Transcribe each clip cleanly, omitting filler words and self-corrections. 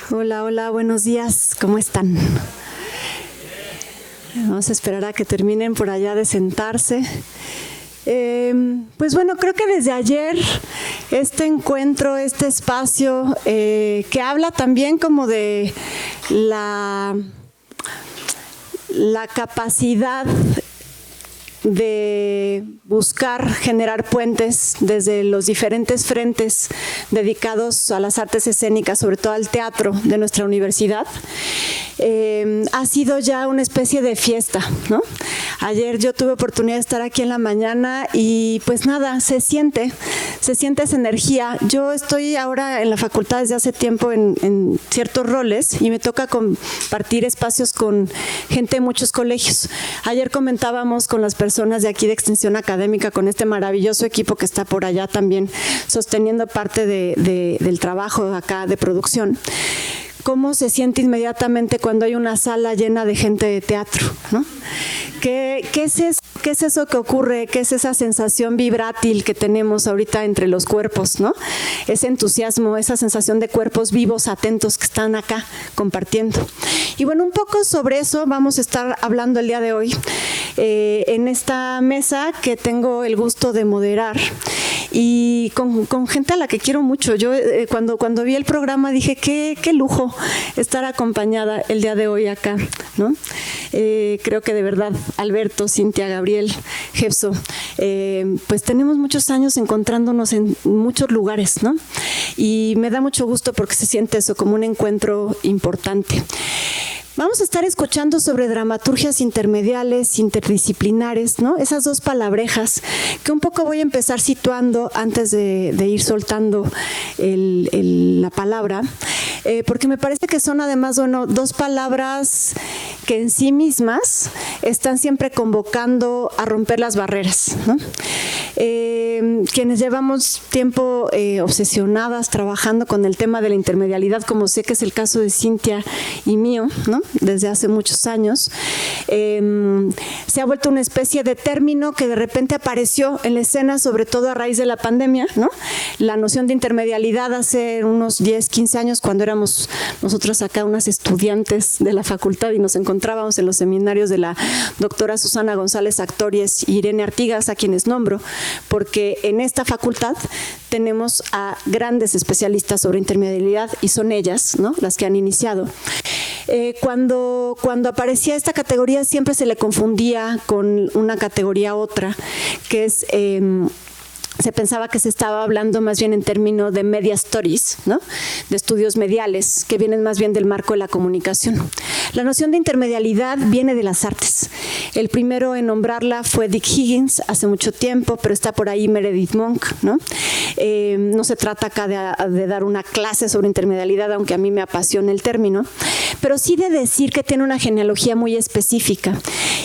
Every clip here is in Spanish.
Hola, hola, buenos días, ¿cómo están? Vamos a esperar a que terminen por allá de sentarse. Pues bueno, creo que desde ayer este encuentro, este espacio que habla también como de la capacidad de buscar generar puentes desde los diferentes frentes dedicados a las artes escénicas, sobre todo al teatro de nuestra universidad, ha sido ya una especie de fiesta, ¿no? Ayer yo tuve oportunidad de estar aquí en la mañana y pues nada, se siente esa energía. Yo estoy ahora en la facultad desde hace tiempo en ciertos roles y me toca compartir espacios con gente de muchos colegios. Ayer comentábamos con las personas de aquí de Extensión Académica, con este maravilloso equipo que está por allá también sosteniendo parte del trabajo acá de producción, cómo se siente inmediatamente cuando hay una sala llena de gente de teatro, ¿no? ¿Qué es eso? ¿Qué es eso que ocurre? ¿Qué es esa sensación vibrátil que tenemos ahorita entre los cuerpos, ¿no? Ese entusiasmo, esa sensación de cuerpos vivos, atentos, que están acá compartiendo. Y bueno, un poco sobre eso vamos a estar hablando el día de hoy en esta mesa que tengo el gusto de moderar. Y con gente a la que quiero mucho. Yo cuando vi el programa dije, qué lujo estar acompañada el día de hoy acá, ¿no? Creo que de verdad, Alberto, Cintia, Gabriel, Jefso, pues tenemos muchos años encontrándonos en muchos lugares, ¿no? Y me da mucho gusto porque se siente eso como un encuentro importante. Vamos a estar escuchando sobre dramaturgias intermediales, interdisciplinares, ¿no? Esas dos palabrejas que un poco voy a empezar situando antes de ir soltando la palabra, porque me parece que son además, bueno, dos palabras que en sí mismas están siempre convocando a romper las barreras, ¿no? Quienes llevamos tiempo obsesionadas trabajando con el tema de la intermedialidad, como sé que es el caso de Cintia y mío, ¿no? Desde hace muchos años, se ha vuelto una especie de término que de repente apareció en la escena, sobre todo a raíz de la pandemia, ¿no? La noción de intermedialidad hace unos 10, 15 años, cuando éramos nosotros acá unas estudiantes de la facultad y nos encontrábamos en los seminarios de la doctora Susana González Actorias y Irene Artigas, a quienes nombro, porque en esta facultad tenemos a grandes especialistas sobre intermedialidad y son ellas, ¿no?, las que han iniciado. Cuando aparecía esta categoría siempre se le confundía con una categoría otra, que es... se pensaba que se estaba hablando más bien en términos de media studies, ¿no?, de estudios mediales, que vienen más bien del marco de la comunicación. La noción de intermedialidad viene de las artes. El primero en nombrarla fue Dick Higgins hace mucho tiempo, pero está por ahí Meredith Monk, ¿no? No se trata acá de dar una clase sobre intermedialidad, aunque a mí me apasiona el término, pero sí de decir que tiene una genealogía muy específica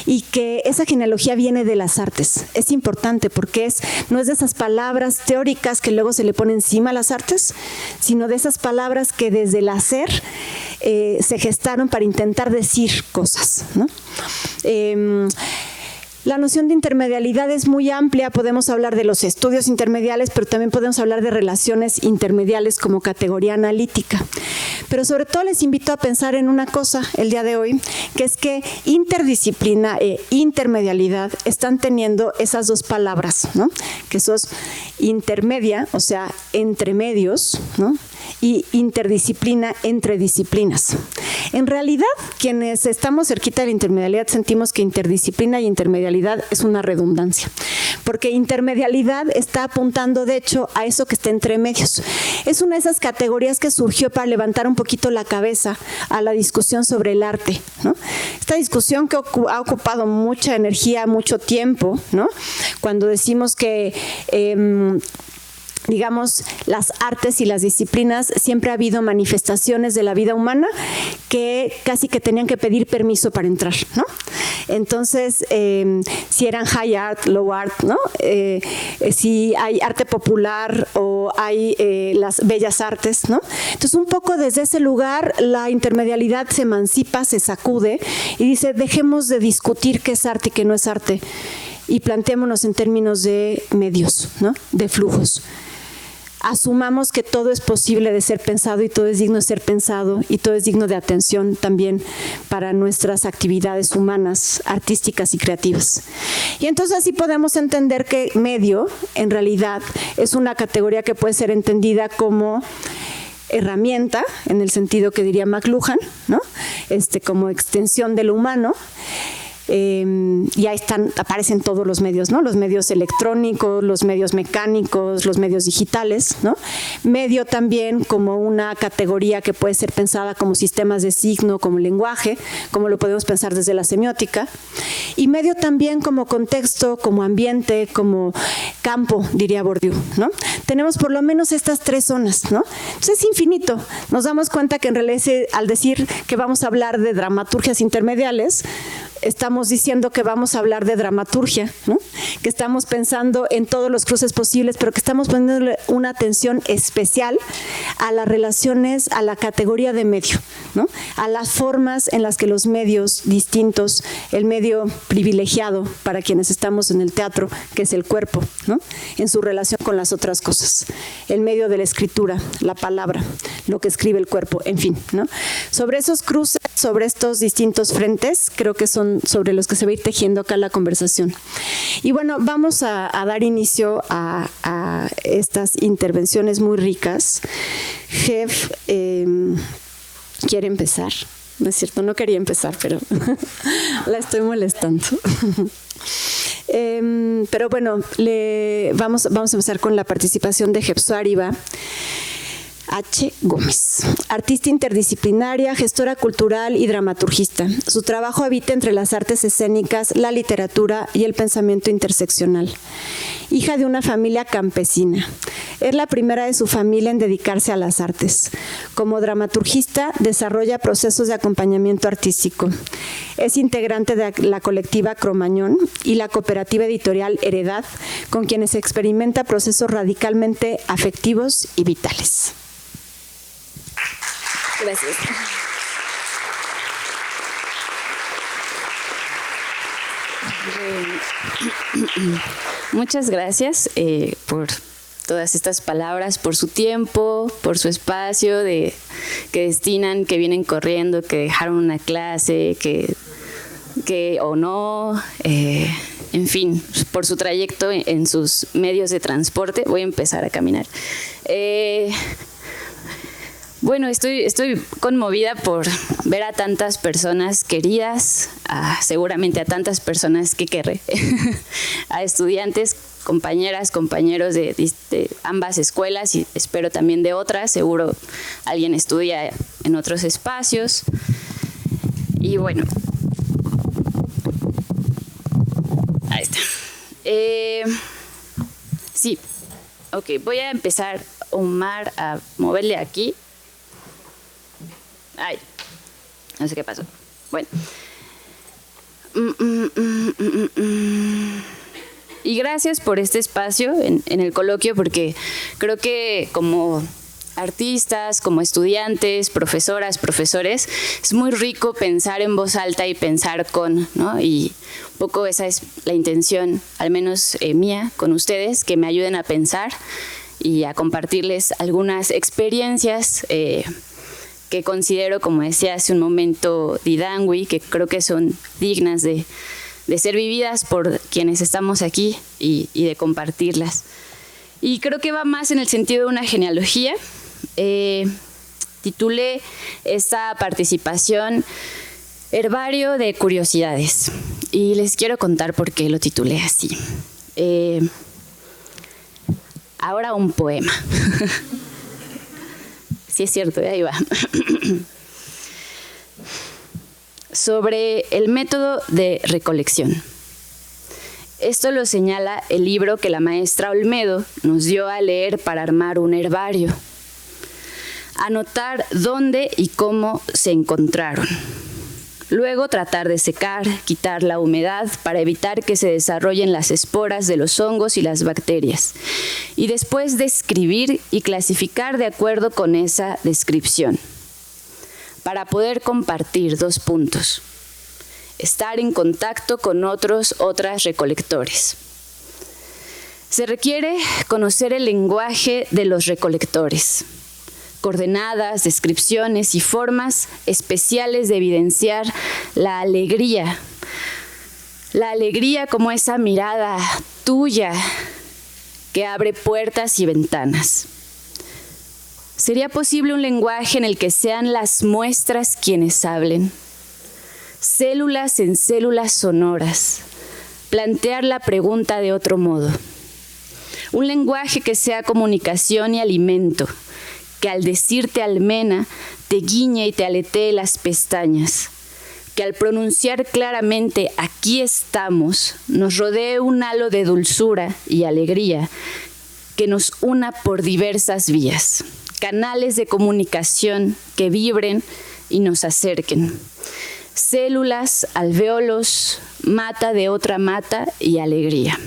y que esa genealogía viene de las artes. Es importante porque no es de esas palabras teóricas que luego se le pone encima a las artes, sino de esas palabras que desde el hacer se gestaron para intentar decir cosas, ¿no? La noción de intermedialidad es muy amplia, podemos hablar de los estudios intermediales, pero también podemos hablar de relaciones intermediales como categoría analítica. Pero sobre todo les invito a pensar en una cosa el día de hoy, que es que interdisciplina e intermedialidad están teniendo esas dos palabras, ¿no?, que son intermedia, o sea, entre medios, ¿no?, y interdisciplina, entre disciplinas. En realidad, quienes estamos cerquita de la intermedialidad sentimos que interdisciplina y intermedialidad es una redundancia, porque intermedialidad está apuntando, de hecho, a eso que está entre medios. Es una de esas categorías que surgió para levantar un poquito la cabeza a la discusión sobre el arte, ¿no? Esta discusión que ha ocupado mucha energía, mucho tiempo, ¿no?, cuando decimos que digamos, las artes y las disciplinas, siempre ha habido manifestaciones de la vida humana que casi que tenían que pedir permiso para entrar, ¿no? Entonces, si eran high art, low art, ¿no? Si hay arte popular o hay las bellas artes, ¿no? Entonces, un poco desde ese lugar, la intermedialidad se emancipa, se sacude y dice, dejemos de discutir qué es arte y qué no es arte y planteémonos en términos de medios, ¿no?, de flujos. asumamos que todo es posible de ser pensado y todo es digno de ser pensado y todo es digno de atención también para nuestras actividades humanas, artísticas y creativas. Y entonces así podemos entender que medio, en realidad, es una categoría que puede ser entendida como herramienta, en el sentido que diría McLuhan, ¿no? Como extensión de lo humano. Y ahí aparecen todos los medios, ¿no? Los medios electrónicos, los medios mecánicos, los medios digitales, ¿no? Medio también como una categoría que puede ser pensada como sistemas de signo, como lenguaje, como lo podemos pensar desde la semiótica. Y medio también como contexto, como ambiente, como campo, diría Bourdieu, ¿no? Tenemos por lo menos estas tres zonas, ¿no? Entonces es infinito. Nos damos cuenta que en realidad al decir que vamos a hablar de dramaturgias intermediales, estamos diciendo que vamos a hablar de dramaturgia, ¿no? Que estamos pensando en todos los cruces posibles, pero que estamos poniéndole una atención especial a las relaciones, a la categoría de medio, ¿no? A las formas en las que los medios distintos, el medio privilegiado para quienes estamos en el teatro, que es el cuerpo, ¿no? En su relación con las otras cosas, el medio de la escritura, la palabra, lo que escribe el cuerpo, en fin, ¿no? Sobre esos cruces, sobre estos distintos frentes, creo que son sobre los que se va a ir tejiendo acá la conversación. Y bueno, vamos a dar inicio a estas intervenciones muy ricas. Jeff quiere empezar. No es cierto, no quería empezar, pero la estoy molestando. Pero bueno, vamos a empezar con la participación de Jeff Suariba H. Gómez, artista interdisciplinaria, gestora cultural y dramaturgista. Su trabajo habita entre las artes escénicas, la literatura y el pensamiento interseccional. Hija de una familia campesina, es la primera de su familia en dedicarse a las artes. Como dramaturgista, desarrolla procesos de acompañamiento artístico. Es integrante de la colectiva Cromañón y la cooperativa editorial Heredad, con quienes experimenta procesos radicalmente afectivos y vitales. Gracias. Muchas gracias por todas estas palabras, por su tiempo, por su espacio que destinan, que vienen corriendo, que dejaron una clase, que o no, en fin, por su trayecto en sus medios de transporte. Voy a empezar a caminar. Bueno, estoy conmovida por ver a tantas personas queridas, seguramente a tantas personas que querré, a estudiantes, compañeras, compañeros de ambas escuelas y espero también de otras, seguro alguien estudia en otros espacios. Y bueno, ahí está. Sí, ok, voy a empezar, Omar, a moverle aquí. Ay, no sé qué pasó. Bueno. Y gracias por este espacio en el coloquio, porque creo que como artistas, como estudiantes, profesoras, profesores, es muy rico pensar en voz alta y pensar con, ¿no? Y un poco esa es la intención, al menos mía, con ustedes, que me ayuden a pensar y a compartirles algunas experiencias que considero, como decía hace un momento Didangui, que creo que son dignas de ser vividas por quienes estamos aquí y de compartirlas. Y creo que va más en el sentido de una genealogía. Titulé esta participación Herbario de Curiosidades y les quiero contar por qué lo titulé así. Ahora un poema. Sí, es cierto, ahí va. Sobre el método de recolección. Esto lo señala el libro que la maestra Olmedo nos dio a leer para armar un herbario. Anotar dónde y cómo se encontraron. Luego tratar de secar, quitar la humedad para evitar que se desarrollen las esporas de los hongos y las bacterias. Y después describir y clasificar de acuerdo con esa descripción. Para poder compartir 2 puntos. Estar en contacto con otras recolectores. Se requiere conocer el lenguaje de los recolectores, coordenadas, descripciones y formas especiales de evidenciar la alegría como esa mirada tuya que abre puertas y ventanas. ¿Sería posible un lenguaje en el que sean las muestras quienes hablen? Células en células sonoras. Plantear la pregunta de otro modo. Un lenguaje que sea comunicación y alimento, que al decirte almena te guiñe y te aletee las pestañas, que al pronunciar claramente aquí estamos, nos rodee un halo de dulzura y alegría que nos una por diversas vías, canales de comunicación que vibren y nos acerquen. Células, alvéolos, mata de otra mata y alegría.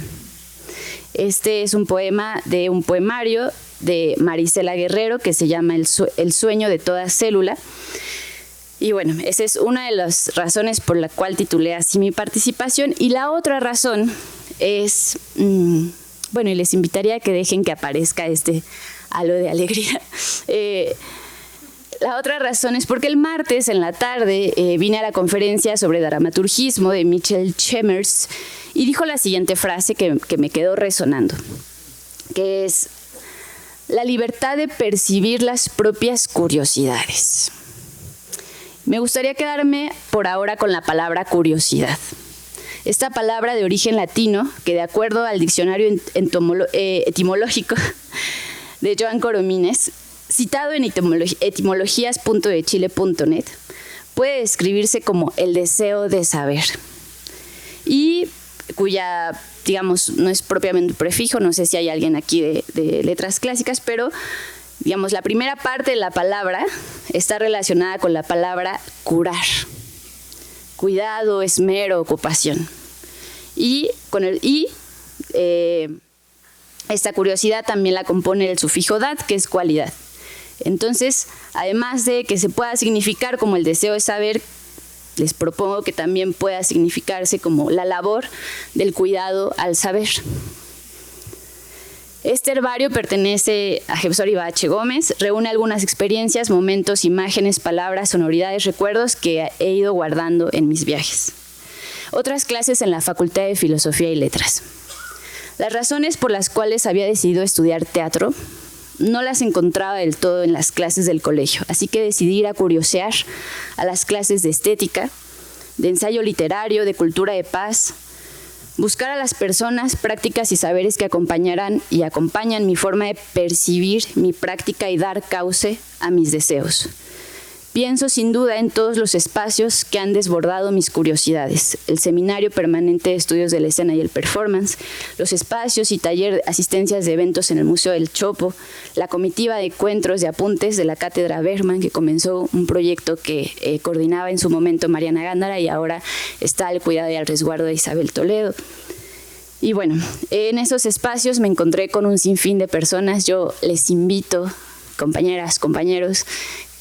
Este es un poema de un poemario de Marisela Guerrero que se llama El sueño de toda célula. Y bueno, esa es una de las razones por la cual titulé así mi participación. Y la otra razón es, bueno, y les invitaría a que dejen que aparezca este halo de alegría. La otra razón es porque el martes en la tarde vine a la conferencia sobre dramaturgismo de Michel Chemers y dijo la siguiente frase que me quedó resonando, que es: la libertad de percibir las propias curiosidades. Me gustaría quedarme por ahora con la palabra curiosidad. Esta palabra de origen latino, que de acuerdo al diccionario etimológico de Joan Coromines, citado en etimologías.dechile.net, puede describirse como el deseo de saber, y cuya, digamos, no es propiamente un prefijo, no sé si hay alguien aquí de letras clásicas, pero digamos, la primera parte de la palabra está relacionada con la palabra curar, cuidado, esmero, ocupación. Y esta curiosidad también la compone el sufijo dad, que es cualidad. Entonces, además de que se pueda significar como el deseo de saber, les propongo que también pueda significarse como la labor del cuidado al saber. Este herbario pertenece a Jefsor Ibache Gómez, reúne algunas experiencias, momentos, imágenes, palabras, sonoridades, recuerdos que he ido guardando en mis viajes. Otras clases en la Facultad de Filosofía y Letras. Las razones por las cuales había decidido estudiar teatro no las encontraba del todo en las clases del colegio, así que decidí ir a curiosear a las clases de estética, de ensayo literario, de cultura de paz, buscar a las personas, prácticas y saberes que acompañarán y acompañan mi forma de percibir mi práctica y dar cauce a mis deseos. Pienso sin duda en todos los espacios que han desbordado mis curiosidades, el Seminario Permanente de Estudios de la Escena y el Performance, los espacios y taller de asistencias de eventos en el Museo del Chopo, la comitiva de encuentros de apuntes de la Cátedra Bergman, que comenzó un proyecto que coordinaba en su momento Mariana Gándara y ahora está al cuidado y al resguardo de Isabel Toledo. Y bueno, en esos espacios me encontré con un sinfín de personas. Yo les invito, compañeras, compañeros,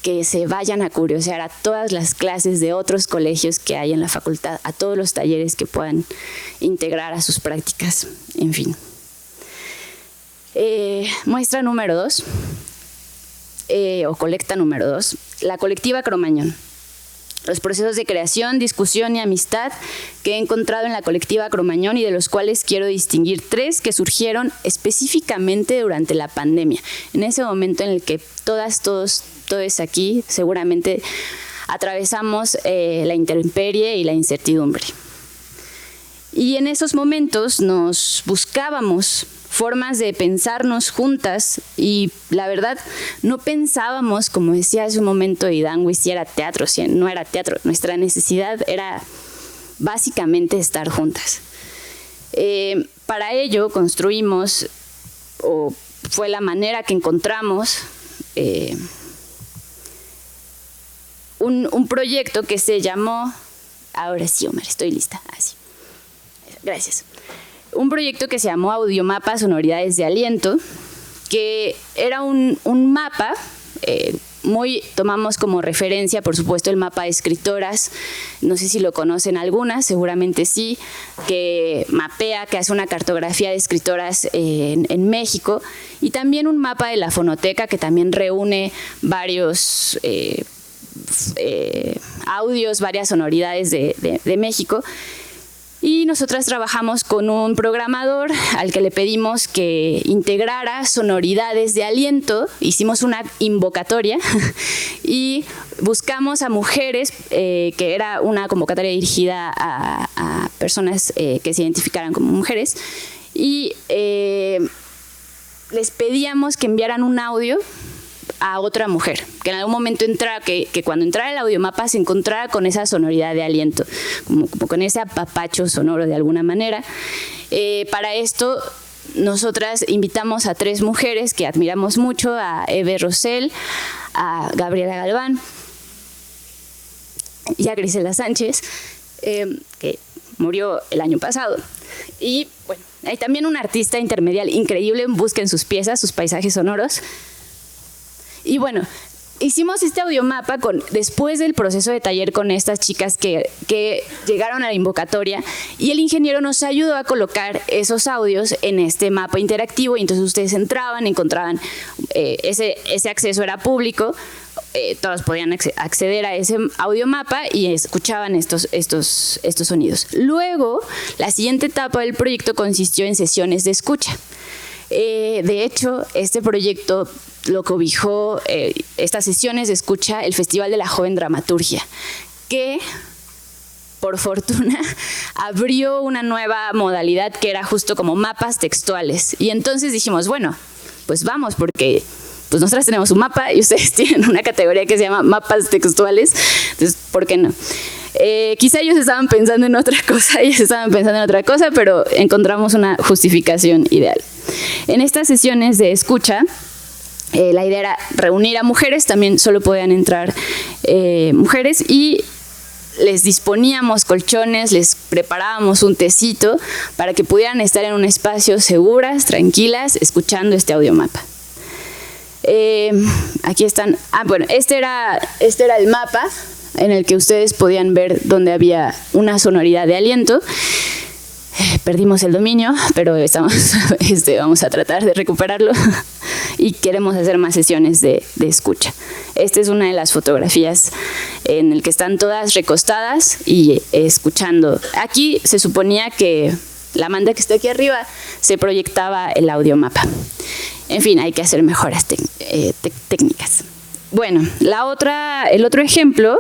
que se vayan a curiosear a todas las clases de otros colegios que hay en la facultad, a todos los talleres que puedan integrar a sus prácticas, en fin. Muestra número 2, o colecta número 2, la colectiva Cromañón. Los procesos de creación, discusión y amistad que he encontrado en la colectiva Cromañón y de los cuales quiero distinguir 3 que surgieron específicamente durante la pandemia, en ese momento en el que todos aquí seguramente atravesamos la intemperie y la incertidumbre. Y en esos momentos nos buscábamos formas de pensarnos juntas y la verdad no pensábamos, como decía hace un momento Idanwi, si era teatro, si no era teatro. Nuestra necesidad era básicamente estar juntas. Para ello construimos, o fue la manera que encontramos, un proyecto que se llamó, ahora sí, Omar, estoy lista, así. Gracias. Un proyecto que se llamó Audiomapa Sonoridades de Aliento, que era un mapa tomamos como referencia, por supuesto, el mapa de escritoras. No sé si lo conocen algunas, seguramente sí, que mapea, que hace una cartografía de escritoras en México, y también un mapa de la fonoteca que también reúne varios audios, varias sonoridades de México. Y nosotras trabajamos con un programador al que le pedimos que integrara sonoridades de aliento. Hicimos una invocatoria y buscamos a mujeres, que era una convocatoria dirigida a personas que se identificaran como mujeres, y les pedíamos que enviaran un audio a otra mujer, que en algún momento que cuando entrara el audiomapa se encontrara con esa sonoridad de aliento, como con ese apapacho sonoro de alguna manera. Para esto, nosotras invitamos a 3 mujeres que admiramos mucho, a Eve Rosell, a Gabriela Galván y a Grisela Sánchez, que murió el año pasado. Y bueno, hay también un artista intermedial increíble, busquen sus piezas, sus paisajes sonoros. Y bueno, hicimos este audiomapa después del proceso de taller con estas chicas que llegaron a la invocatoria, y el ingeniero nos ayudó a colocar esos audios en este mapa interactivo, y entonces ustedes entraban, encontraban, ese acceso era público, todos podían acceder a ese audiomapa y escuchaban estos sonidos. Luego, la siguiente etapa del proyecto consistió en sesiones de escucha. De hecho, este proyecto lo cobijó, estas sesiones de escucha, el Festival de la Joven Dramaturgia, que por fortuna abrió una nueva modalidad que era justo como mapas textuales. Y entonces dijimos, bueno, pues vamos, porque pues nosotras tenemos un mapa y ustedes tienen una categoría que se llama mapas textuales, entonces, ¿por qué no? Quizá ellos estaban pensando en otra cosa, pero encontramos una justificación ideal. En estas sesiones de escucha, la idea era reunir a mujeres, también solo podían entrar mujeres, y les disponíamos colchones, les preparábamos un tecito para que pudieran estar en un espacio seguras, tranquilas, escuchando este audiomapa. Aquí están. Bueno, este era el mapa en el que ustedes podían ver donde había una sonoridad de aliento. Perdimos el dominio, pero vamos a tratar de recuperarlo y queremos hacer más sesiones de escucha. Esta es una de las fotografías en el que están todas recostadas y escuchando. Aquí se suponía que la manta que está aquí arriba se proyectaba el audiomapa. En fin, hay que hacer mejoras técnicas. Bueno, el otro ejemplo,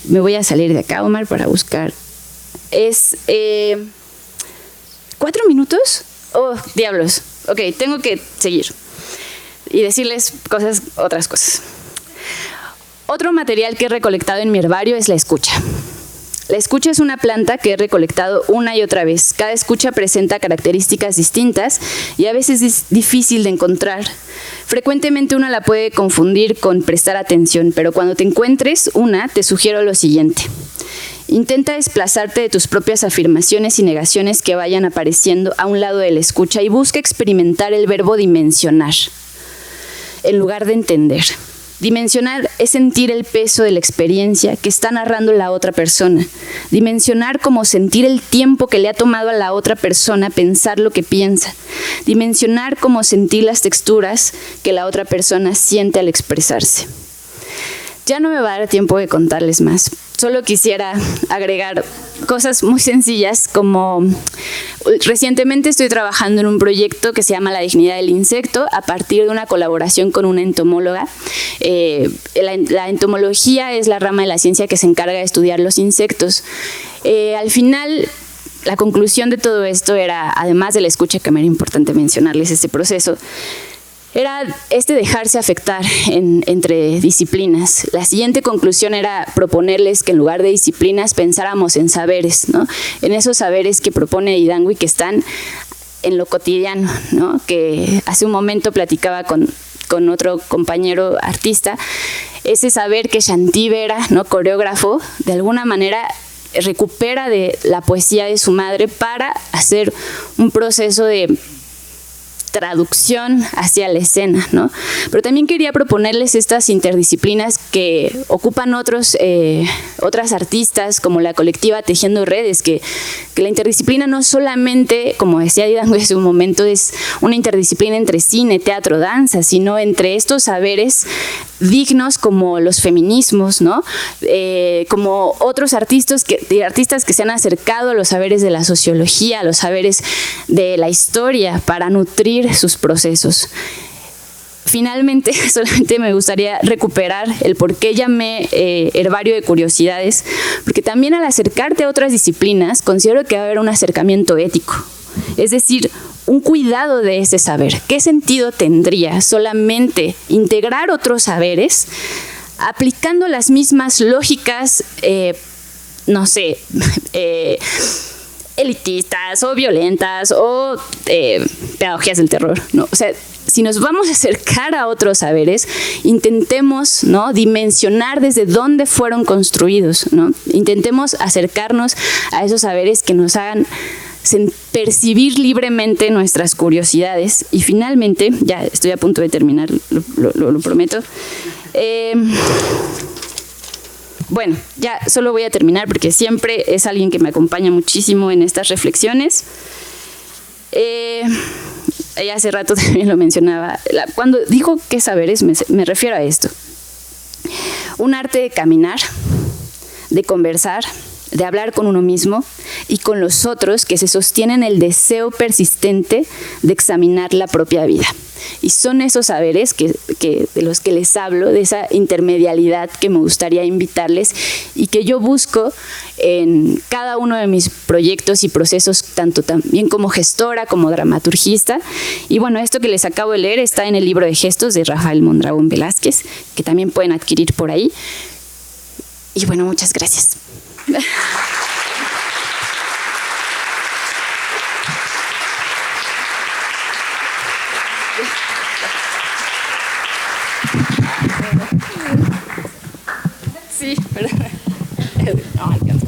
me voy a salir de acá, Omar, para buscar, es 4 minutos. Oh, diablos. Ok, tengo que seguir y decirles otras cosas. Otro material que he recolectado en mi herbario es la escucha. La escucha es una planta que he recolectado una y otra vez. Cada escucha presenta características distintas y a veces es difícil de encontrar. Frecuentemente uno la puede confundir con prestar atención, pero cuando te encuentres una, te sugiero lo siguiente. Intenta desplazarte de tus propias afirmaciones y negaciones que vayan apareciendo a un lado de la escucha y busca experimentar el verbo dimensionar, en lugar de entender. Dimensionar es sentir el peso de la experiencia que está narrando la otra persona. Dimensionar como sentir el tiempo que le ha tomado a la otra persona pensar lo que piensa. Dimensionar como sentir las texturas que la otra persona siente al expresarse. Ya no me va a dar tiempo de contarles más. Solo quisiera agregar cosas muy sencillas, como recientemente estoy trabajando en un proyecto que se llama La dignidad del insecto, a partir de una colaboración con una entomóloga. La entomología es la rama de la ciencia que se encarga de estudiar los insectos. Al final, la conclusión de todo esto era, además de la escucha, que me era importante mencionarles este proceso, era dejarse afectar entre disciplinas. La siguiente conclusión era proponerles que en lugar de disciplinas pensáramos en saberes, ¿no? En esos saberes que propone Idangui, que están en lo cotidiano, ¿no? Que hace un momento platicaba con otro compañero artista, ese saber que Shanti Vera, ¿no? Coreógrafo, de alguna manera recupera de la poesía de su madre para hacer un proceso de traducción hacia la escena, ¿no? Pero también quería proponerles estas interdisciplinas que ocupan otras artistas, como la colectiva Tejiendo Redes, que la interdisciplina no solamente, como decía Didango hace un momento, es una interdisciplina entre cine, teatro, danza, sino entre estos saberes dignos como los feminismos, ¿no? Como otros artistas que se han acercado a los saberes de la sociología, a los saberes de la historia para nutrir sus procesos. Finalmente, solamente me gustaría recuperar el por qué llamé herbario de curiosidades, porque también al acercarte a otras disciplinas considero que va a haber un acercamiento ético, es decir, un cuidado de ese saber. ¿Qué sentido tendría solamente integrar otros saberes aplicando las mismas lógicas, no sé, elitistas o violentas o pedagogías del terror, ¿no? O sea, si nos vamos a acercar a otros saberes, intentemos, ¿no?, dimensionar desde dónde fueron construidos, ¿no? Intentemos acercarnos a esos saberes que nos hagan percibir libremente nuestras curiosidades. Y finalmente, ya estoy a punto de terminar, lo prometo. Bueno, ya solo voy a terminar porque siempre es alguien que me acompaña muchísimo en estas reflexiones. Ella hace rato también lo mencionaba. Cuando digo qué saberes, me refiero a esto. Un arte de caminar, de conversar, de hablar con uno mismo y con los otros, que se sostienen el deseo persistente de examinar la propia vida. Y son esos saberes de los que les hablo, de esa intermedialidad que me gustaría invitarles y que yo busco en cada uno de mis proyectos y procesos, tanto también como gestora, como dramaturgista. Y bueno, esto que les acabo de leer está en el libro de gestos de Rafael Mondragón Velázquez, que también pueden adquirir por ahí. Y bueno, muchas gracias. Sí, pero no alcanza.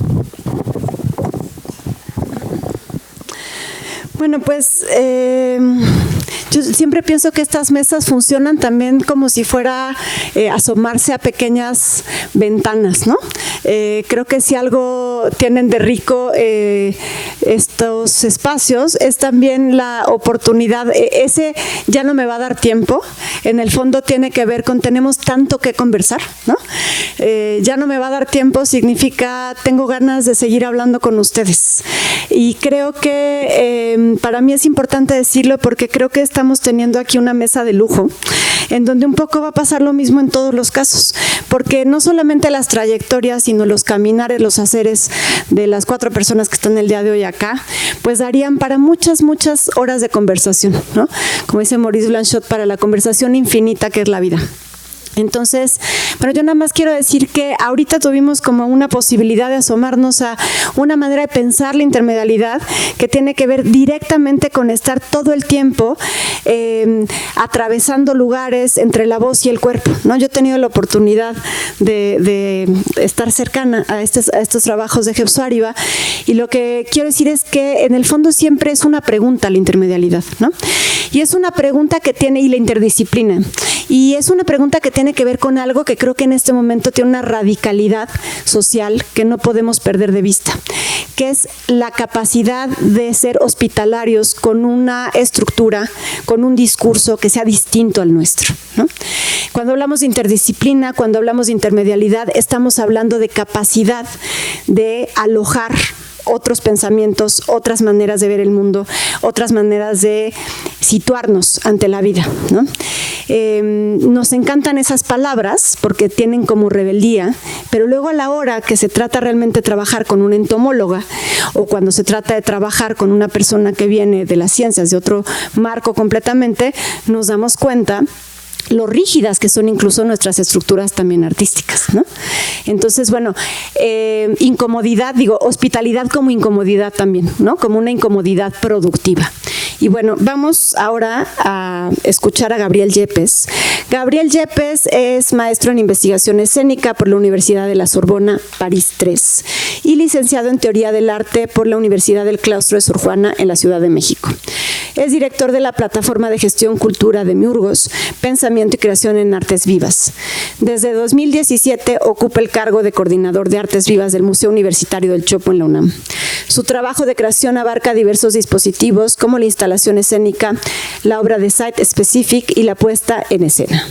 Bueno, pues yo siempre pienso que estas mesas funcionan también como si fuera asomarse a pequeñas ventanas, ¿no? Creo que si algo tienen de rico estos espacios es también la oportunidad. Ese ya no me va a dar tiempo. En el fondo tiene que ver con tenemos tanto que conversar, ¿no? Ya no me va a dar tiempo significa tengo ganas de seguir hablando con ustedes. Y creo que para mí es importante decirlo porque creo que estamos teniendo aquí una mesa de lujo en donde un poco va a pasar lo mismo en todos los casos, porque no solamente las trayectorias, sino los caminares, los haceres de las 4 personas que están el día de hoy acá, pues darían para muchas, muchas horas de conversación, ¿no? Como dice Maurice Blanchot, para la conversación infinita que es la vida. Entonces, bueno, yo nada más quiero decir que ahorita tuvimos como una posibilidad de asomarnos a una manera de pensar la intermedialidad que tiene que ver directamente con estar todo el tiempo atravesando lugares entre la voz y el cuerpo, ¿no? Yo he tenido la oportunidad de estar cercana a estos trabajos de Hepzibah y lo que quiero decir es que en el fondo siempre es una pregunta la intermedialidad, ¿no? Y es una pregunta que tiene, y la interdisciplina, y es una pregunta que tiene que ver con algo que creo que en este momento tiene una radicalidad social que no podemos perder de vista, que es la capacidad de ser hospitalarios con una estructura, con un discurso que sea distinto al nuestro, ¿no? Cuando hablamos de interdisciplina, cuando hablamos de intermedialidad, estamos hablando de capacidad de alojar otros pensamientos, otras maneras de ver el mundo, otras maneras de situarnos ante la vida, ¿no? Nos encantan esas palabras porque tienen como rebeldía, pero luego a la hora que se trata realmente de trabajar con una entomóloga o cuando se trata de trabajar con una persona que viene de las ciencias, de otro marco completamente, nos damos cuenta lo rígidas que son incluso nuestras estructuras también artísticas, ¿no? Entonces, bueno, incomodidad, digo, hospitalidad como incomodidad también, ¿no? Como una incomodidad productiva. Y bueno, vamos ahora a escuchar a Gabriel Yepes. Gabriel Yepes es maestro en investigación escénica por la Universidad de la Sorbona, París III, y licenciado en Teoría del Arte por la Universidad del Claustro de Sor Juana en la Ciudad de México. Es director de la Plataforma de Gestión Cultura de Miurgos, Pensamiento y Creación en Artes Vivas. Desde 2017 ocupa el cargo de coordinador de Artes Vivas del Museo Universitario del Chopo en la UNAM. Su trabajo de creación abarca diversos dispositivos como la instalación escénica, la obra de site specific y la puesta en escena.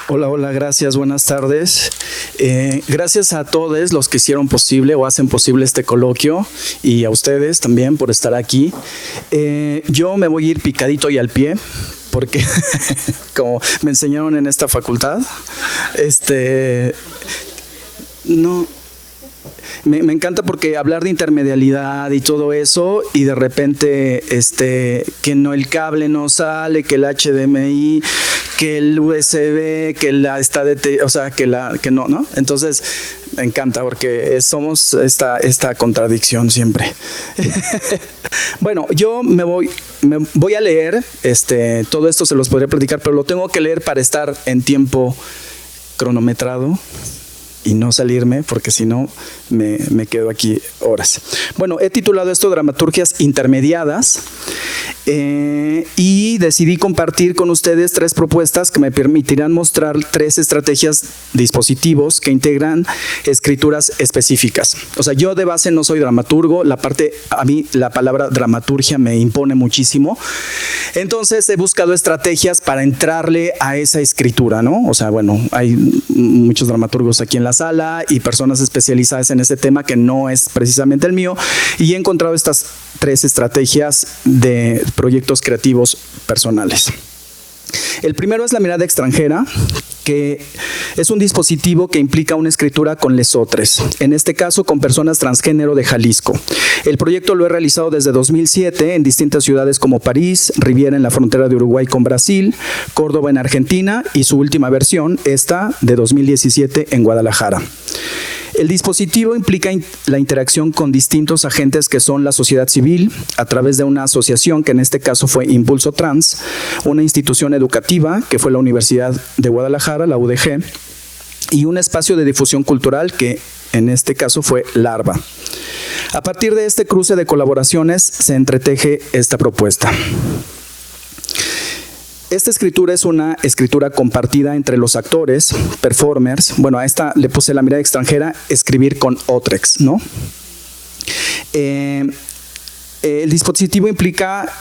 Hola, hola, gracias, buenas tardes. Gracias a todos los que hicieron posible o hacen posible este coloquio y a ustedes también por estar aquí. Yo me voy a ir picadito y al pie porque como me enseñaron en esta facultad, no... Me encanta porque hablar de intermedialidad y todo eso y de repente que no, el cable no sale, que el HDMI, que el USB, que la o sea, que no. Entonces me encanta porque somos esta contradicción siempre. Bueno, yo me voy a leer, todo esto se los podría platicar, pero lo tengo que leer para estar en tiempo cronometrado y no salirme, porque si no me quedo aquí horas. Bueno, he titulado esto Dramaturgias Intermediadas y decidí compartir con ustedes 3 propuestas que me permitirán mostrar 3 estrategias, dispositivos que integran escrituras específicas. O sea, yo de base no soy dramaturgo, a mí la palabra dramaturgia me impone muchísimo. Entonces he buscado estrategias para entrarle a esa escritura, ¿no? O sea, bueno, hay muchos dramaturgos aquí en la sala y personas especializadas en ese tema que no es precisamente el mío, y he encontrado estas 3 estrategias de proyectos creativos personales. El primero es la mirada extranjera, que es un dispositivo que implica una escritura con lesotres, en este caso con personas transgénero de Jalisco. El proyecto lo he realizado desde 2007 en distintas ciudades como París, Riviera en la frontera de Uruguay con Brasil, Córdoba en Argentina y su última versión, esta de 2017 en Guadalajara. El dispositivo implica la interacción con distintos agentes que son la sociedad civil a través de una asociación que en este caso fue Impulso Trans, una institución educativa que fue la Universidad de Guadalajara, la UDG, y un espacio de difusión cultural que en este caso fue Larva. A partir de este cruce de colaboraciones se entreteje esta propuesta. Esta escritura es una escritura compartida entre los actores, performers. Bueno, a esta le puse la mirada extranjera, escribir con Otrex, ¿no? El dispositivo implica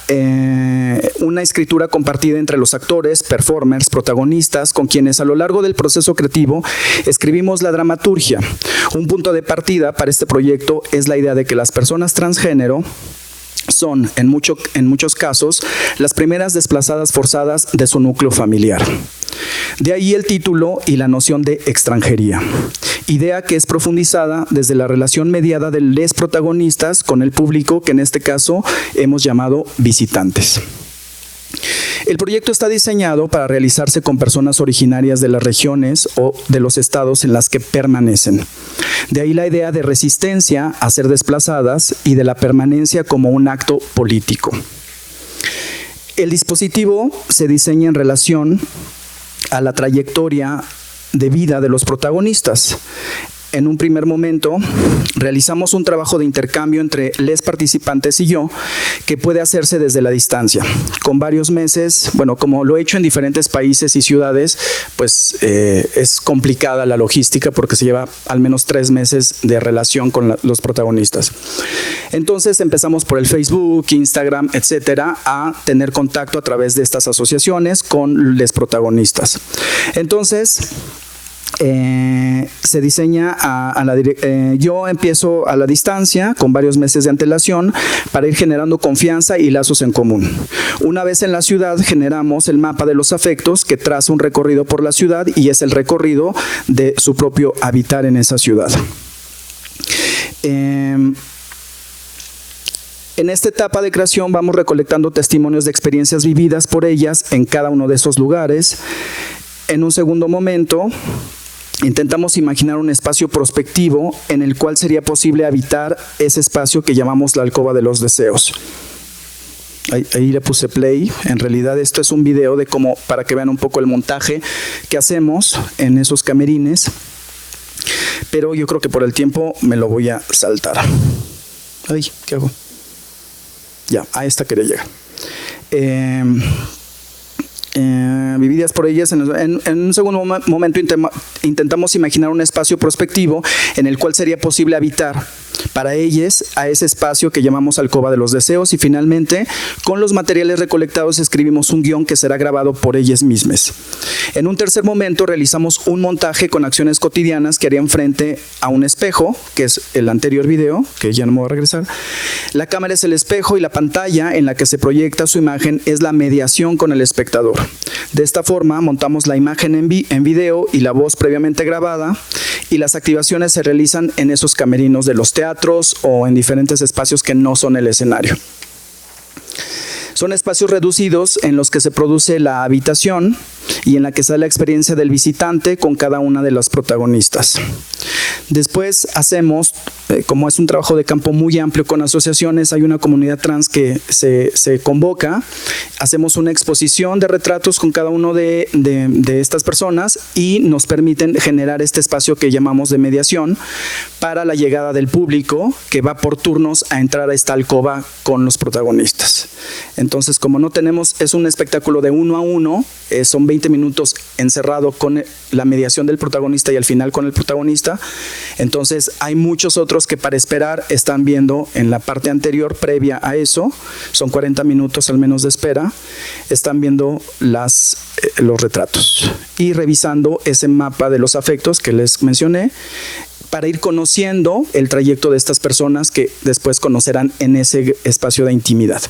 una escritura compartida entre los actores, performers, protagonistas, con quienes a lo largo del proceso creativo escribimos la dramaturgia. Un punto de partida para este proyecto es la idea de que las personas transgénero son, en muchos casos, las primeras desplazadas forzadas de su núcleo familiar. De ahí el título y la noción de extranjería, idea que es profundizada desde la relación mediada de los protagonistas con el público, que en este caso hemos llamado visitantes. El proyecto está diseñado para realizarse con personas originarias de las regiones o de los estados en las que permanecen. De ahí la idea de resistencia a ser desplazadas y de la permanencia como un acto político. El dispositivo se diseña en relación a la trayectoria de vida de los protagonistas. En un primer momento, realizamos un trabajo de intercambio entre los participantes y yo, que puede hacerse desde la distancia. Con varios meses, bueno, como lo he hecho en diferentes países y ciudades, pues es complicada la logística porque se lleva al menos 3 meses de relación con los protagonistas. Entonces empezamos por el Facebook, Instagram, etcétera, a tener contacto a través de estas asociaciones con los protagonistas. Entonces, se diseña yo empiezo a la distancia con varios meses de antelación para ir generando confianza y lazos en común. Una vez en la ciudad generamos el mapa de los afectos que traza un recorrido por la ciudad y es el recorrido de su propio habitar en esa ciudad. En esta etapa de creación vamos recolectando testimonios de experiencias vividas por ellas en cada uno de esos lugares. en un segundo momento, intentamos imaginar un espacio prospectivo en el cual sería posible habitar ese espacio que llamamos la alcoba de los deseos. Ahí le puse play. En realidad esto es un video de cómo, para que vean un poco el montaje que hacemos en esos camerines, pero yo creo que por el tiempo me lo voy a saltar. Ay, ¿qué hago? Ya, a esta quería llegar. Vividas por ellas, en un segundo momento intentamos imaginar un espacio prospectivo en el cual sería posible habitar para ellas a ese espacio que llamamos alcoba de los deseos, y finalmente con los materiales recolectados escribimos un guión que será grabado por ellas mismas. En un tercer momento realizamos un montaje con acciones cotidianas que harían frente a un espejo, que es el anterior video, que ya no me voy a regresar. La cámara es el espejo y la pantalla en la que se proyecta su imagen es la mediación con el espectador. De esta forma montamos la imagen en video y la voz previamente grabada, y las activaciones se realizan en esos camerinos de los teatros o en diferentes espacios que no son el escenario. Son espacios reducidos en los que se produce la habitación y en la que sale la experiencia del visitante con cada una de las protagonistas. Después hacemos, como es un trabajo de campo muy amplio con asociaciones, hay una comunidad trans que se convoca, hacemos una exposición de retratos con cada uno de estas personas y nos permiten generar este espacio que llamamos de mediación para la llegada del público que va por turnos a entrar a esta alcoba con los protagonistas. Entonces, como no tenemos, es un espectáculo de 1 a 1, son 20 minutos encerrado con la mediación del protagonista y al final con el protagonista. Entonces hay muchos otros que para esperar están viendo en la parte anterior previa a eso, son 40 minutos al menos de espera, están viendo los retratos y revisando ese mapa de los afectos que les mencioné para ir conociendo el trayecto de estas personas que después conocerán en ese espacio de intimidad.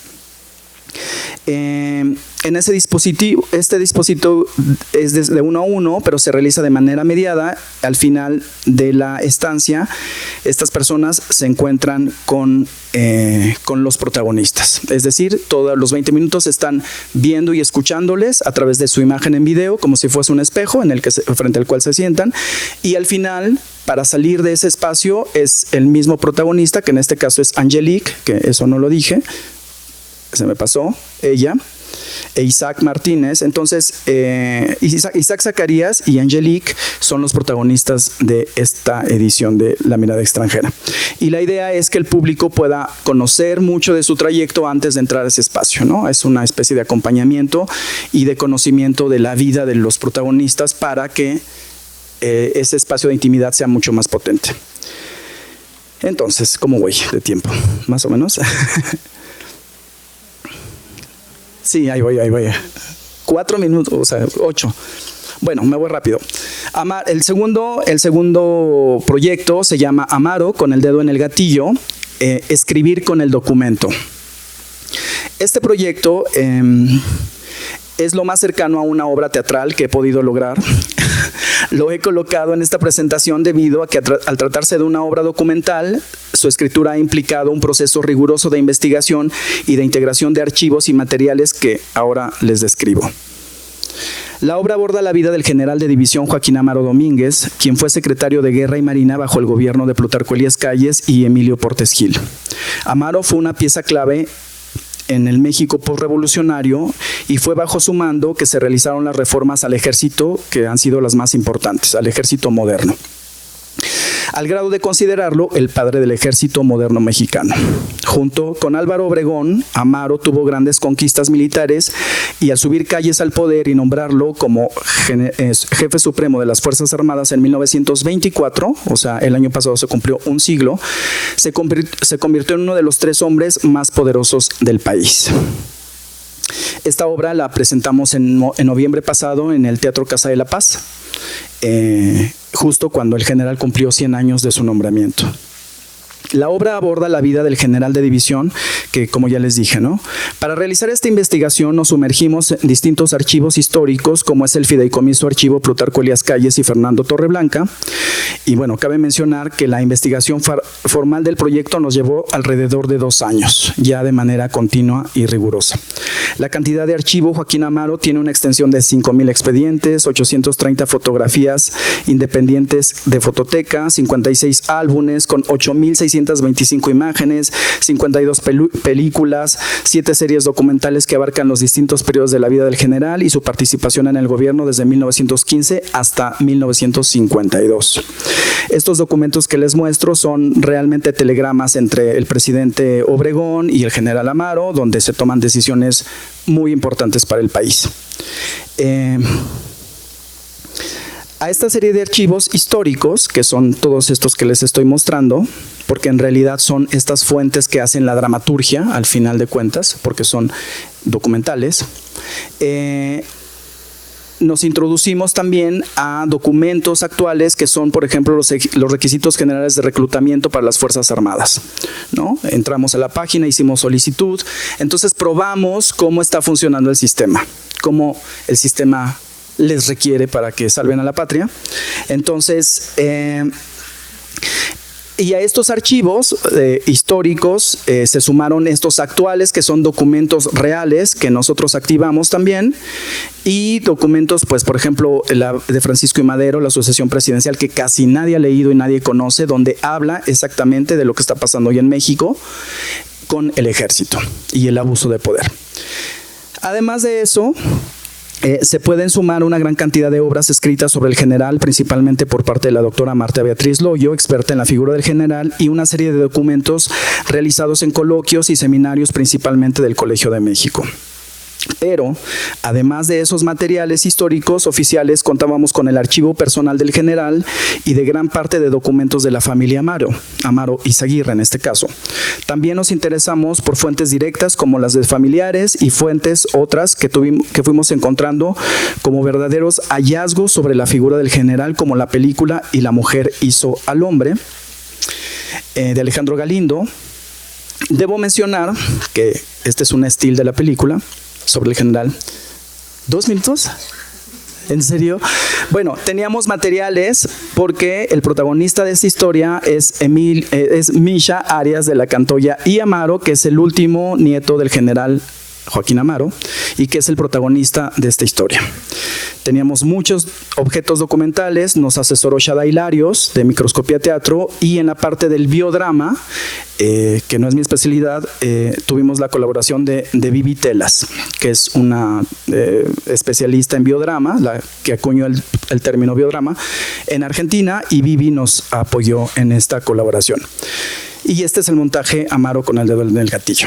En ese dispositivo, este dispositivo es de 1 a 1, pero se realiza de manera mediada. Al final de la estancia, estas personas se encuentran con los protagonistas. Es decir, todos los 20 minutos están viendo y escuchándoles a través de su imagen en video, como si fuese un espejo frente al cual se sientan. Y al final, para salir de ese espacio, es el mismo protagonista, que en este caso es Angelique, que eso no lo dije, se me pasó, ella, e Isaac Martínez. Entonces, Isaac Zacarías y Angelique son los protagonistas de esta edición de La Mirada Extranjera. Y la idea es que el público pueda conocer mucho de su trayecto antes de entrar a ese espacio, ¿no? Es una especie de acompañamiento y de conocimiento de la vida de los protagonistas para que ese espacio de intimidad sea mucho más potente. Entonces, ¿cómo voy de tiempo? Más o menos. Sí, ahí voy. 4 minutos, o sea, 8. Bueno, me voy rápido. El segundo proyecto se llama Amaro, con el dedo en el gatillo, escribir con el documento. Este proyecto es lo más cercano a una obra teatral que he podido lograr. Lo he colocado en esta presentación debido a que al tratarse de una obra documental, su escritura ha implicado un proceso riguroso de investigación y de integración de archivos y materiales que ahora les describo. La obra aborda la vida del general de división Joaquín Amaro Domínguez, quien fue secretario de Guerra y Marina bajo el gobierno de Plutarco Elías Calles y Emilio Portes Gil. Amaro fue una pieza clave en el México postrevolucionario y fue bajo su mando que se realizaron las reformas al ejército que han sido las más importantes, al ejército moderno, al grado de considerarlo el padre del ejército moderno mexicano. Junto con Álvaro Obregón, Amaro tuvo grandes conquistas militares y al subir Calles al poder y nombrarlo como jefe supremo de las Fuerzas Armadas en 1924, o sea, el año pasado se cumplió un siglo, se convirtió en uno de los 3 hombres más poderosos del país. Esta obra la presentamos en noviembre pasado en el Teatro Casa de la Paz, justo cuando el general cumplió 100 años de su nombramiento. La obra aborda la vida del general de división, que como ya les dije, ¿no? Para realizar esta investigación nos sumergimos en distintos archivos históricos, como es el Fideicomiso Archivo Plutarco Elías Calles y Fernando Torreblanca. Y bueno, cabe mencionar que la investigación formal del proyecto nos llevó alrededor de 2 años, ya de manera continua y rigurosa. La cantidad de archivo Joaquín Amaro tiene una extensión de 5,000 expedientes, 830 fotografías independientes de fototeca, 56 álbumes con 8,625 imágenes, 52 películas, 7 series documentales que abarcan los distintos periodos de la vida del general y su participación en el gobierno desde 1915 hasta 1952. Estos documentos que les muestro son realmente telegramas entre el presidente Obregón y el general Amaro, donde se toman decisiones muy importantes para el país. A esta serie de archivos históricos, que son todos estos que les estoy mostrando, porque en realidad son estas fuentes que hacen la dramaturgia, al final de cuentas, porque son documentales, nos introducimos también a documentos actuales que son, por ejemplo, los requisitos generales de reclutamiento para las Fuerzas Armadas, ¿no? Entramos a la página, hicimos solicitud, entonces probamos cómo está funcionando el sistema, cómo el sistema les requiere para que salven a la patria. Entonces, y a estos archivos históricos se sumaron estos actuales, que son documentos reales que nosotros activamos también, y documentos, pues por ejemplo, la de Francisco I. Madero, la sucesión presidencial, que casi nadie ha leído y nadie conoce, donde habla exactamente de lo que está pasando hoy en México con el ejército y el abuso de poder. Además de eso, se pueden sumar una gran cantidad de obras escritas sobre el general, principalmente por parte de la doctora Marta Beatriz Loyo, experta en la figura del general, y una serie de documentos realizados en coloquios y seminarios, principalmente del Colegio de México. Pero, además de esos materiales históricos oficiales, contábamos con el archivo personal del general y de gran parte de documentos de la familia Amaro Izaguirre en este caso. También nos interesamos por fuentes directas como las de familiares y fuentes otras que fuimos encontrando como verdaderos hallazgos sobre la figura del general, como la película Y la mujer hizo al hombre, de Alejandro Galindo. Debo mencionar que este es un estilo de la película sobre el general. 2 minutos. ¿En serio? Bueno, teníamos materiales porque el protagonista de esta historia es Misha Arias de la Cantoya y Amaro, que es el último nieto del general Joaquín Amaro y que es el protagonista de esta historia. Teníamos muchos objetos documentales, nos asesoró Shada Hilarios de Microscopía Teatro, y en la parte del biodrama, que no es mi especialidad, tuvimos la colaboración de Vivi Telas, que es una especialista en biodrama, la que acuñó el término biodrama en Argentina, y Vivi nos apoyó en esta colaboración. Y este es el montaje Amaro con el dedo en el gatillo.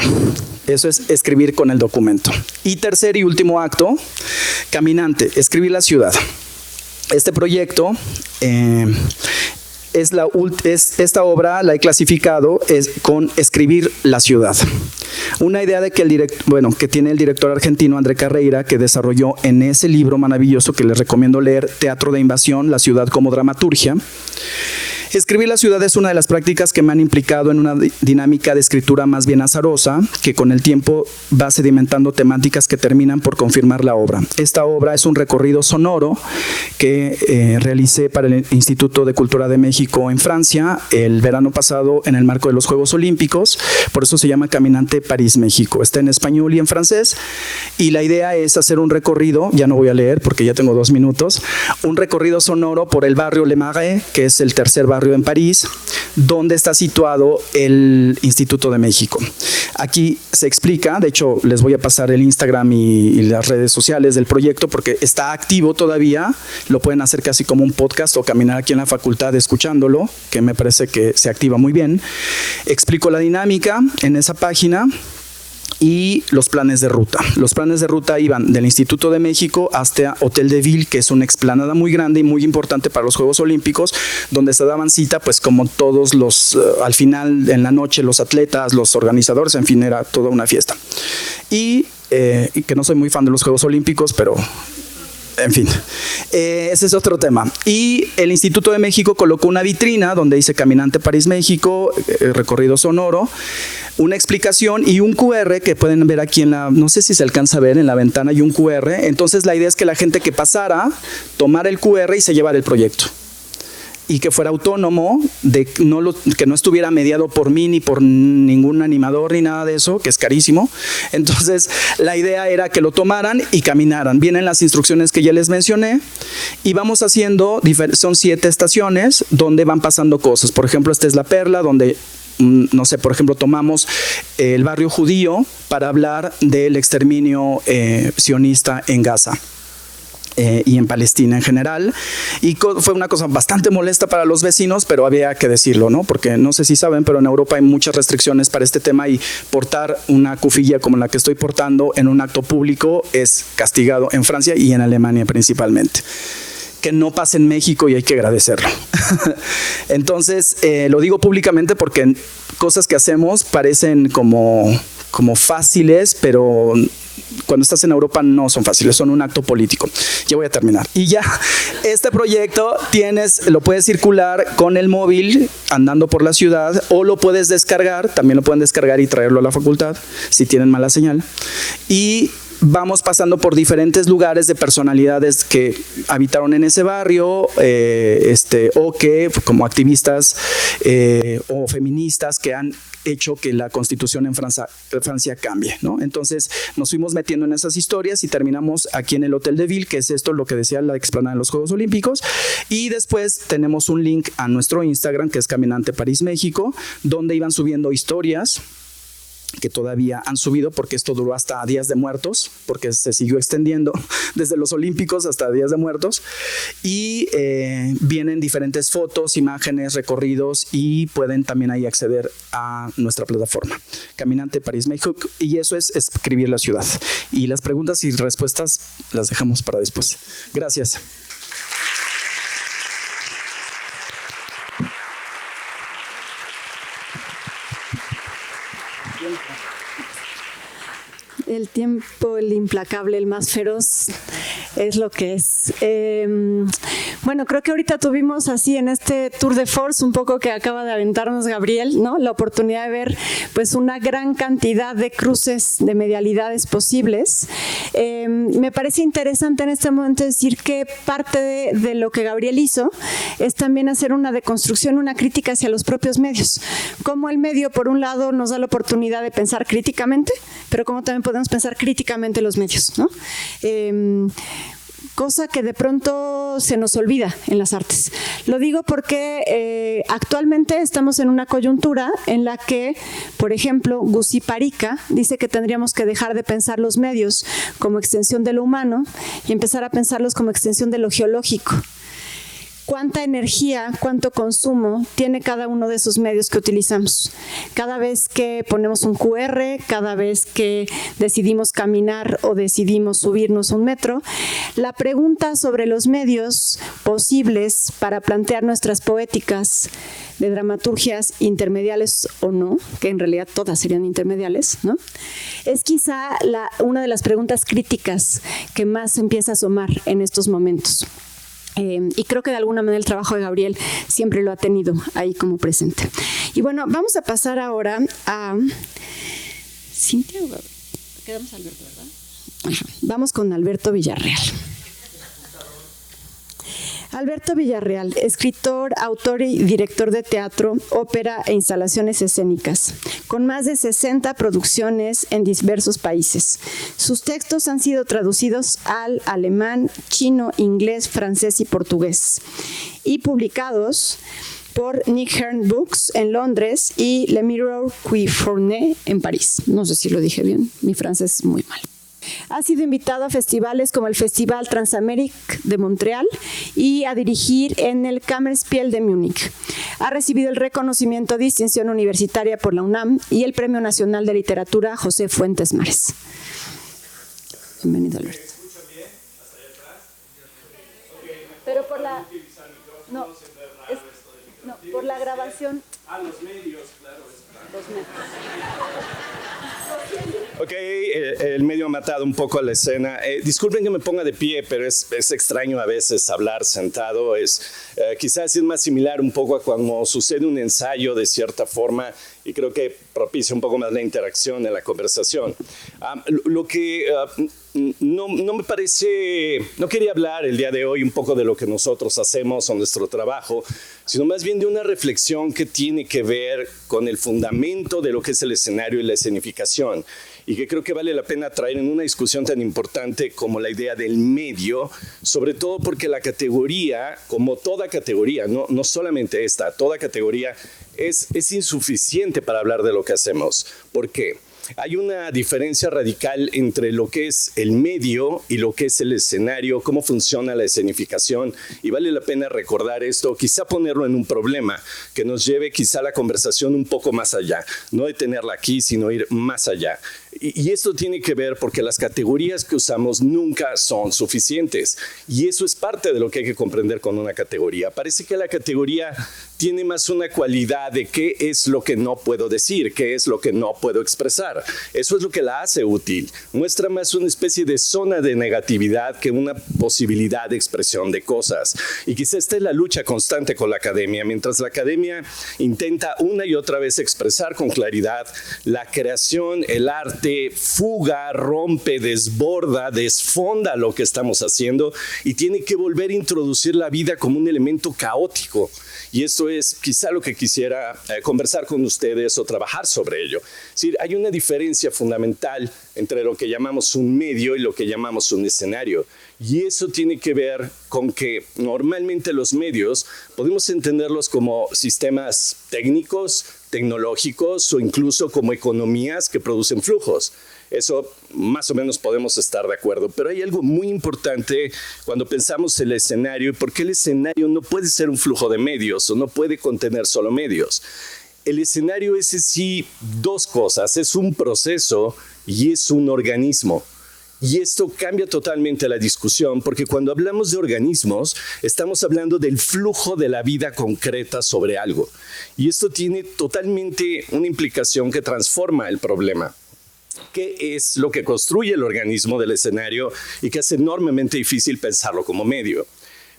Eso es escribir con el documento. Y tercer y último acto, Caminante, escribir la ciudad. Este proyecto, esta obra la he clasificado con escribir la ciudad. Una idea de que que tiene el director argentino André Carreira, que desarrolló en ese libro maravilloso que les recomiendo leer, Teatro de Invasión, la ciudad como dramaturgia. Escribir la ciudad es una de las prácticas que me han implicado en una dinámica de escritura más bien azarosa, que con el tiempo va sedimentando temáticas que terminan por confirmar la obra. Esta obra es un recorrido sonoro que realicé para el Instituto de Cultura de México en Francia el verano pasado en el marco de los Juegos Olímpicos. Por eso se llama Caminante París-México. Está en español y en francés, y la idea es hacer un recorrido, ya no voy a leer porque ya tengo 2 minutos, un recorrido sonoro por el barrio Le Marais, que es el tercer barrio en París, donde está situado el Instituto de México. Aquí se explica, de hecho les voy a pasar el Instagram y las redes sociales del proyecto porque está activo todavía, lo pueden hacer casi como un podcast o caminar aquí en la facultad escuchándolo, que me parece que se activa muy bien. Explico la dinámica en esa página y los planes de ruta. Los planes de ruta iban del Instituto de México hasta Hotel de Ville, que es una explanada muy grande y muy importante para los Juegos Olímpicos, donde se daban cita, pues como todos los, al final, en la noche, los atletas, los organizadores, en fin, era toda una fiesta. Y que no soy muy fan de los Juegos Olímpicos, pero En fin, ese es otro tema. Y el Instituto de México colocó una vitrina donde dice Caminante París-México, recorrido sonoro, una explicación y un QR que pueden ver aquí en la, no sé si se alcanza a ver en la ventana, y un QR. Entonces la idea es que la gente que pasara, tomara el QR y se llevara el proyecto. Y que fuera autónomo, que no estuviera mediado por mí ni por ningún animador ni nada de eso, que es carísimo. Entonces la idea era que lo tomaran y caminaran. Vienen las instrucciones que ya les mencioné y vamos haciendo, son 7 estaciones donde van pasando cosas. Por ejemplo, esta es La Perla, donde no sé, por ejemplo, tomamos el barrio judío para hablar del exterminio sionista en Gaza. Y en Palestina en general, y fue una cosa bastante molesta para los vecinos, pero había que decirlo, ¿no? Porque no sé si saben, pero en Europa hay muchas restricciones para este tema y portar una cufilla como la que estoy portando en un acto público es castigado en Francia y en Alemania principalmente. Que no pasa en México y hay que agradecerlo. Entonces, lo digo públicamente porque cosas que hacemos parecen como fáciles, pero cuando estás en Europa no son fáciles, son un acto político. Ya voy a terminar. Y ya, este proyecto lo puedes circular con el móvil andando por la ciudad o lo puedes descargar, también lo pueden descargar y traerlo a la facultad si tienen mala señal. Y vamos pasando por diferentes lugares de personalidades que habitaron en ese barrio o que como activistas o feministas que han hecho que la constitución en Francia cambie, ¿no? Entonces nos fuimos metiendo en esas historias y terminamos aquí en el Hotel de Ville, que es esto lo que decía la explanada de los Juegos Olímpicos, y después tenemos un link a nuestro Instagram que es Caminante París México, donde iban subiendo historias que todavía han subido porque esto duró hasta Días de Muertos, porque se siguió extendiendo desde los Olímpicos hasta Días de Muertos, y vienen diferentes fotos, imágenes, recorridos, y pueden también ahí acceder a nuestra plataforma Caminante París México, y eso es escribir la ciudad. Y las preguntas y respuestas las dejamos para después. Gracias. El tiempo, el implacable, el más feroz, es lo que es. Bueno, creo que ahorita tuvimos así en este tour de force, un poco que acaba de aventarnos Gabriel, ¿no? La oportunidad de ver pues una gran cantidad de cruces de medialidades posibles. Me parece interesante en este momento decir que parte de lo que Gabriel hizo es también hacer una deconstrucción, una crítica hacia los propios medios. Como el medio, por un lado, nos da la oportunidad de pensar críticamente, pero como también podemos pensar críticamente los medios, ¿no? Cosa que de pronto se nos olvida en las artes. Lo digo porque actualmente estamos en una coyuntura en la que, por ejemplo, Gusí Parica dice que tendríamos que dejar de pensar los medios como extensión de lo humano y empezar a pensarlos como extensión de lo geológico. ¿Cuánta energía, cuánto consumo tiene cada uno de esos medios que utilizamos? Cada vez que ponemos un QR, cada vez que decidimos caminar o decidimos subirnos un metro, la pregunta sobre los medios posibles para plantear nuestras poéticas de dramaturgias intermediales o no, que en realidad todas serían intermediales, ¿no? Es quizá una de las preguntas críticas que más empieza a asomar en estos momentos. Y creo que de alguna manera el trabajo de Gabriel siempre lo ha tenido ahí como presente. Y bueno, vamos a pasar ahora a Cintia. Quedamos Alberto, ¿verdad? Ajá. Vamos con Alberto Villarreal. Alberto Villarreal, escritor, autor y director de teatro, ópera e instalaciones escénicas, con más de 60 producciones en diversos países. Sus textos han sido traducidos al alemán, chino, inglés, francés y portugués, y publicados por Nick Hearn Books en Londres y Le Mirror qui Fourne en París. No sé si lo dije bien, mi francés es muy mal. Ha sido invitado a festivales como el Festival Transamérique de Montreal y a dirigir en el Kammerspiel de Múnich. Ha recibido el reconocimiento Distinción Universitaria por la UNAM y el Premio Nacional de Literatura José Fuentes Mares. Bienvenido, Alberto. Pero por la... No, por la grabación... Ah, los medios, claro. Los medios. Ok, el medio ha matado un poco a la escena. Disculpen que me ponga de pie, pero es extraño a veces hablar sentado. Quizás es más similar un poco a cuando sucede un ensayo de cierta forma y creo que propicia un poco más la interacción en la conversación. Lo que no me parece, no quería hablar el día de hoy un poco de lo que nosotros hacemos o nuestro trabajo, sino más bien de una reflexión que tiene que ver con el fundamento de lo que es el escenario y la escenificación, y que creo que vale la pena traer en una discusión tan importante como la idea del medio, sobre todo porque la categoría, como toda categoría, no solamente esta, toda categoría es insuficiente para hablar de lo que hacemos. ¿Por qué? Hay una diferencia radical entre lo que es el medio y lo que es el escenario, cómo funciona la escenificación, y vale la pena recordar esto, quizá ponerlo en un problema que nos lleve quizá la conversación un poco más allá, no detenerla aquí, sino ir más allá. Y esto tiene que ver porque las categorías que usamos nunca son suficientes, y eso es parte de lo que hay que comprender con una categoría. Parece que la categoría tiene más una cualidad de qué es lo que no puedo decir, qué es lo que no puedo expresar. Eso es lo que la hace útil. Muestra más una especie de zona de negatividad que una posibilidad de expresión de cosas. Y quizá esta es la lucha constante con la academia. Mientras la academia intenta una y otra vez expresar con claridad, la creación, el arte, fuga, rompe, desborda, desfonda lo que estamos haciendo y tiene que volver a introducir la vida como un elemento caótico. Y esto es quizá lo que quisiera conversar con ustedes o trabajar sobre ello. Es decir, hay una diferencia fundamental entre lo que llamamos un medio y lo que llamamos un escenario. Y eso tiene que ver con que normalmente los medios podemos entenderlos como sistemas técnicos, tecnológicos o incluso como economías que producen flujos. Eso más o menos podemos estar de acuerdo, pero hay algo muy importante cuando pensamos en el escenario y por qué el escenario no puede ser un flujo de medios o no puede contener solo medios. El escenario es en sí dos cosas, es un proceso y es un organismo. Y esto cambia totalmente la discusión porque cuando hablamos de organismos estamos hablando del flujo de la vida concreta sobre algo. Y esto tiene totalmente una implicación que transforma el problema. ¿Qué es lo que construye el organismo del escenario y que hace enormemente difícil pensarlo como medio?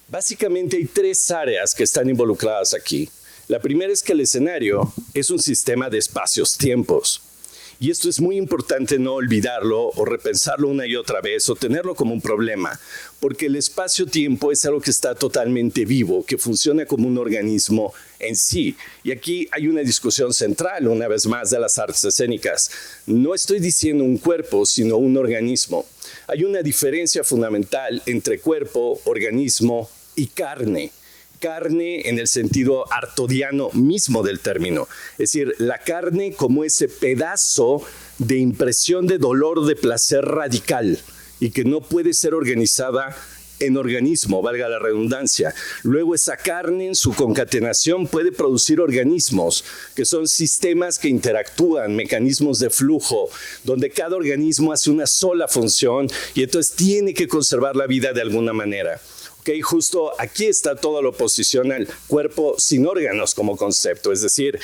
Básicamente hay tres áreas que están involucradas aquí. La primera es que el escenario es un sistema de espacios-tiempos. Y esto es muy importante no olvidarlo o repensarlo una y otra vez o tenerlo como un problema, porque el espacio-tiempo es algo que está totalmente vivo, que funciona como un organismo en sí. Y aquí hay una discusión central, una vez más, de las artes escénicas. No estoy diciendo un cuerpo, sino un organismo. Hay una diferencia fundamental entre cuerpo, organismo y carne. Carne en el sentido artodiano mismo del término, es decir, la carne como ese pedazo de impresión de dolor, de placer radical y que no puede ser organizada en organismo, valga la redundancia. Luego esa carne en su concatenación puede producir organismos, que son sistemas que interactúan, mecanismos de flujo, donde cada organismo hace una sola función y entonces tiene que conservar la vida de alguna manera. Okay, justo aquí está toda la oposición al cuerpo sin órganos como concepto, es decir,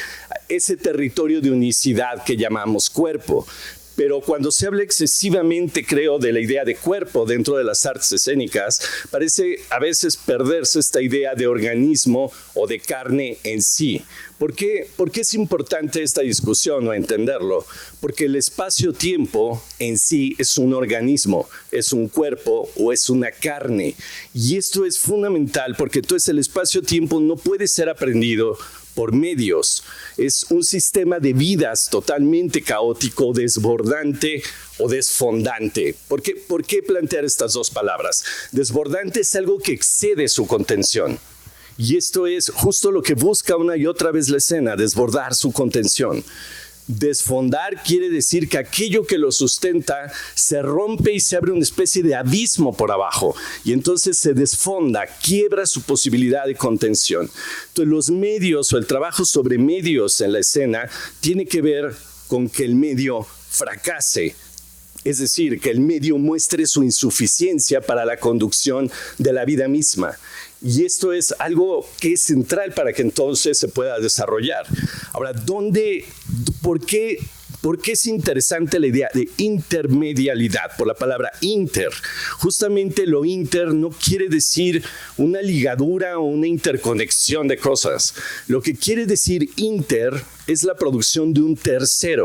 ese territorio de unicidad que llamamos cuerpo. Pero cuando se habla excesivamente, creo, de la idea de cuerpo dentro de las artes escénicas, parece a veces perderse esta idea de organismo o de carne en sí. ¿Por qué es importante esta discusión o entenderlo? Porque el espacio-tiempo en sí es un organismo, es un cuerpo o es una carne. Y esto es fundamental porque entonces el espacio-tiempo no puede ser aprendido por medios. Es un sistema de vidas totalmente caótico, desbordante o desfondante. ¿Por qué plantear estas dos palabras? Desbordante es algo que excede su contención. Y esto es justo lo que busca una y otra vez la escena, desbordar su contención. Desfondar quiere decir que aquello que lo sustenta se rompe y se abre una especie de abismo por abajo y entonces se desfonda, quiebra su posibilidad de contención. Entonces los medios o el trabajo sobre medios en la escena tiene que ver con que el medio fracase. Es decir, que el medio muestre su insuficiencia para la conducción de la vida misma. Y esto es algo que es central para que entonces se pueda desarrollar. Ahora, ¿por qué ¿Por qué es interesante la idea de intermedialidad? Por la palabra inter. Justamente lo inter no quiere decir una ligadura o una interconexión de cosas. Lo que quiere decir inter es la producción de un tercer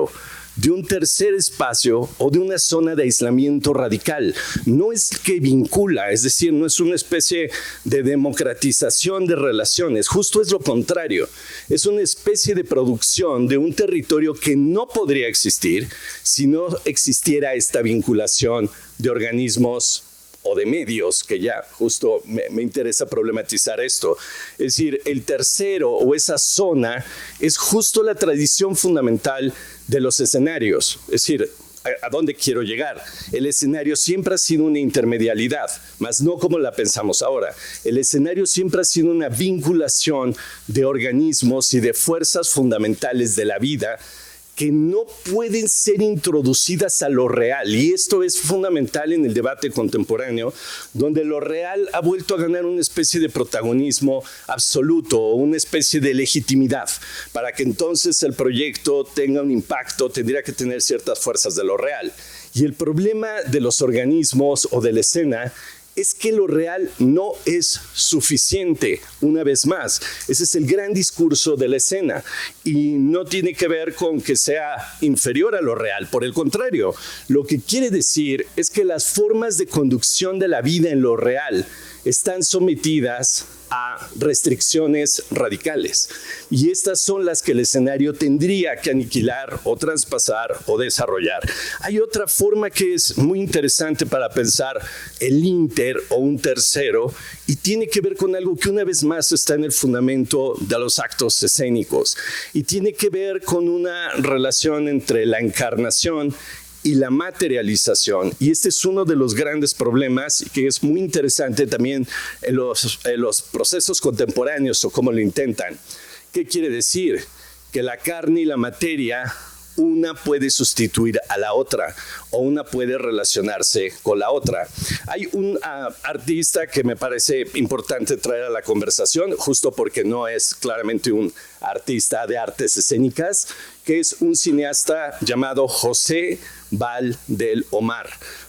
espacio o de una zona de aislamiento radical. No es que vincula, es decir, no es una especie de democratización de relaciones, justo es lo contrario. Es una especie de producción de un territorio que no podría existir si no existiera esta vinculación de organismos o de medios, que ya justo me interesa problematizar esto. Es decir, el tercero o esa zona es justo la tradición fundamental de los escenarios. Es decir, ¿a dónde quiero llegar? El escenario siempre ha sido una intermedialidad, más no como la pensamos ahora. El escenario siempre ha sido una vinculación de organismos y de fuerzas fundamentales de la vida que no pueden ser introducidas a lo real. Y esto es fundamental en el debate contemporáneo, donde lo real ha vuelto a ganar una especie de protagonismo absoluto, o una especie de legitimidad. Para que entonces el proyecto tenga un impacto, tendría que tener ciertas fuerzas de lo real. Y el problema de los organismos o de la escena es que lo real no es suficiente, una vez más. Ese es el gran discurso de la escena y no tiene que ver con que sea inferior a lo real. Por el contrario, lo que quiere decir es que las formas de conducción de la vida en lo real están sometidas a restricciones radicales. Y estas son las que el escenario tendría que aniquilar o traspasar o desarrollar. Hay otra forma que es muy interesante para pensar el inter o un tercero y tiene que ver con algo que una vez más está en el fundamento de los actos escénicos y tiene que ver con una relación entre la encarnación y la materialización. Y este es uno de los grandes problemas que es muy interesante también en los procesos contemporáneos o cómo lo intentan. ¿Qué quiere decir? Que la carne y la materia, una puede sustituir a la otra o una puede relacionarse con la otra. Hay un artista que me parece importante traer a la conversación, justo porque no es claramente un artista de artes escénicas, que es un cineasta llamado José Valdelomar.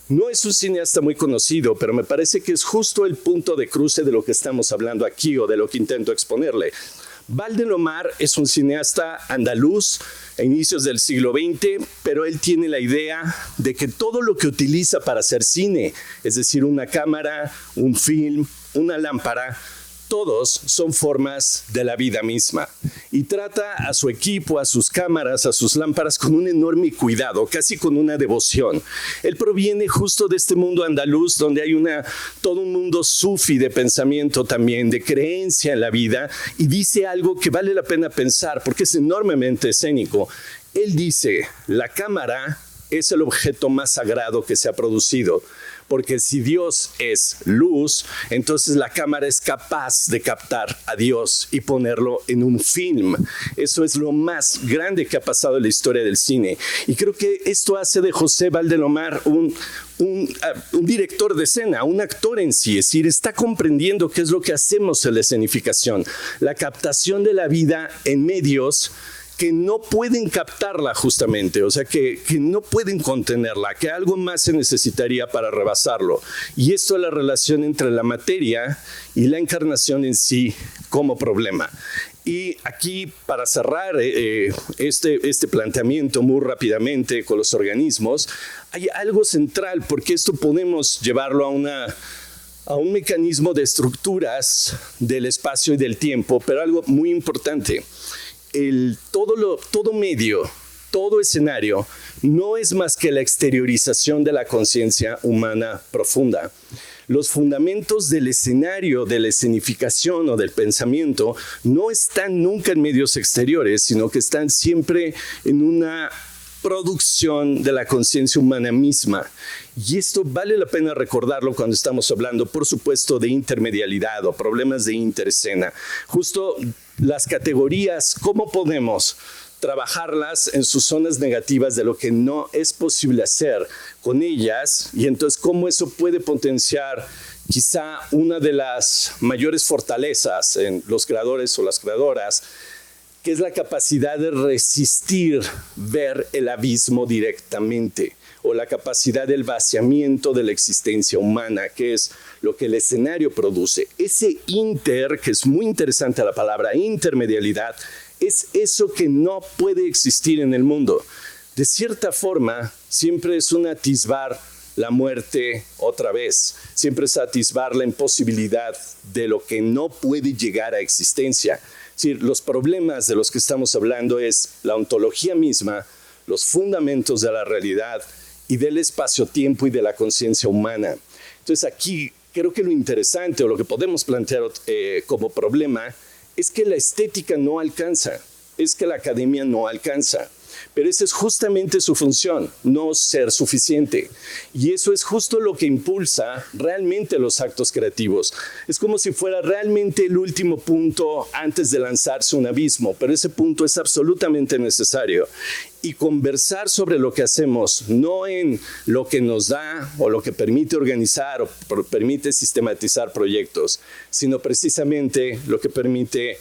No es un cineasta muy conocido, pero me parece que es justo el punto de cruce de lo que estamos hablando aquí o de lo que intento exponerle. Valdelomar es un cineasta andaluz a inicios del siglo XX, pero él tiene la idea de que todo lo que utiliza para hacer cine, es decir, una cámara, un film, una lámpara, todos son formas de la vida misma. Y trata a su equipo, a sus cámaras, a sus lámparas con un enorme cuidado, casi con una devoción. Él proviene justo de este mundo andaluz donde hay todo un mundo sufi de pensamiento también, de creencia en la vida, y dice algo que vale la pena pensar porque es enormemente escénico. Él dice, la cámara es el objeto más sagrado que se ha producido. Porque si Dios es luz, entonces la cámara es capaz de captar a Dios y ponerlo en un film. Eso es lo más grande que ha pasado en la historia del cine. Y creo que esto hace de José Valdelomar un director de escena, un actor en sí. Es decir, está comprendiendo qué es lo que hacemos en la escenificación. La captación de la vida en medios que no pueden captarla justamente, o sea, que no pueden contenerla, que algo más se necesitaría para rebasarlo. Y esto es la relación entre la materia y la encarnación en sí como problema. Y aquí, para cerrar este planteamiento muy rápidamente con los organismos, hay algo central, porque esto podemos llevarlo a un mecanismo de estructuras del espacio y del tiempo, pero algo muy importante. Todo medio, todo escenario, no es más que la exteriorización de la conciencia humana profunda. Los fundamentos del escenario, de la escenificación o del pensamiento no están nunca en medios exteriores, sino que están siempre en una producción de la conciencia humana misma. Y esto vale la pena recordarlo cuando estamos hablando, por supuesto, de intermedialidad o problemas de interescena. Justo las categorías, cómo podemos trabajarlas en sus zonas negativas de lo que no es posible hacer con ellas, y entonces cómo eso puede potenciar quizá una de las mayores fortalezas en los creadores o las creadoras, que es la capacidad de resistir ver el abismo directamente, o la capacidad del vaciamiento de la existencia humana, que es lo que el escenario produce. Ese inter, que es muy interesante la palabra intermedialidad, es eso que no puede existir en el mundo. De cierta forma, siempre es un atisbar la muerte otra vez, siempre es atisbar la imposibilidad de lo que no puede llegar a existencia. Es decir, los problemas de los que estamos hablando es la ontología misma, los fundamentos de la realidad y del espacio-tiempo y de la conciencia humana. Entonces aquí creo que lo interesante o lo que podemos plantear como problema es que la estética no alcanza, es que la academia no alcanza. Pero esa es justamente su función, no ser suficiente. Y eso es justo lo que impulsa realmente los actos creativos. Es como si fuera realmente el último punto antes de lanzarse un abismo, pero ese punto es absolutamente necesario. Y conversar sobre lo que hacemos, no en lo que nos da o lo que permite organizar o permite sistematizar proyectos, sino precisamente lo que permite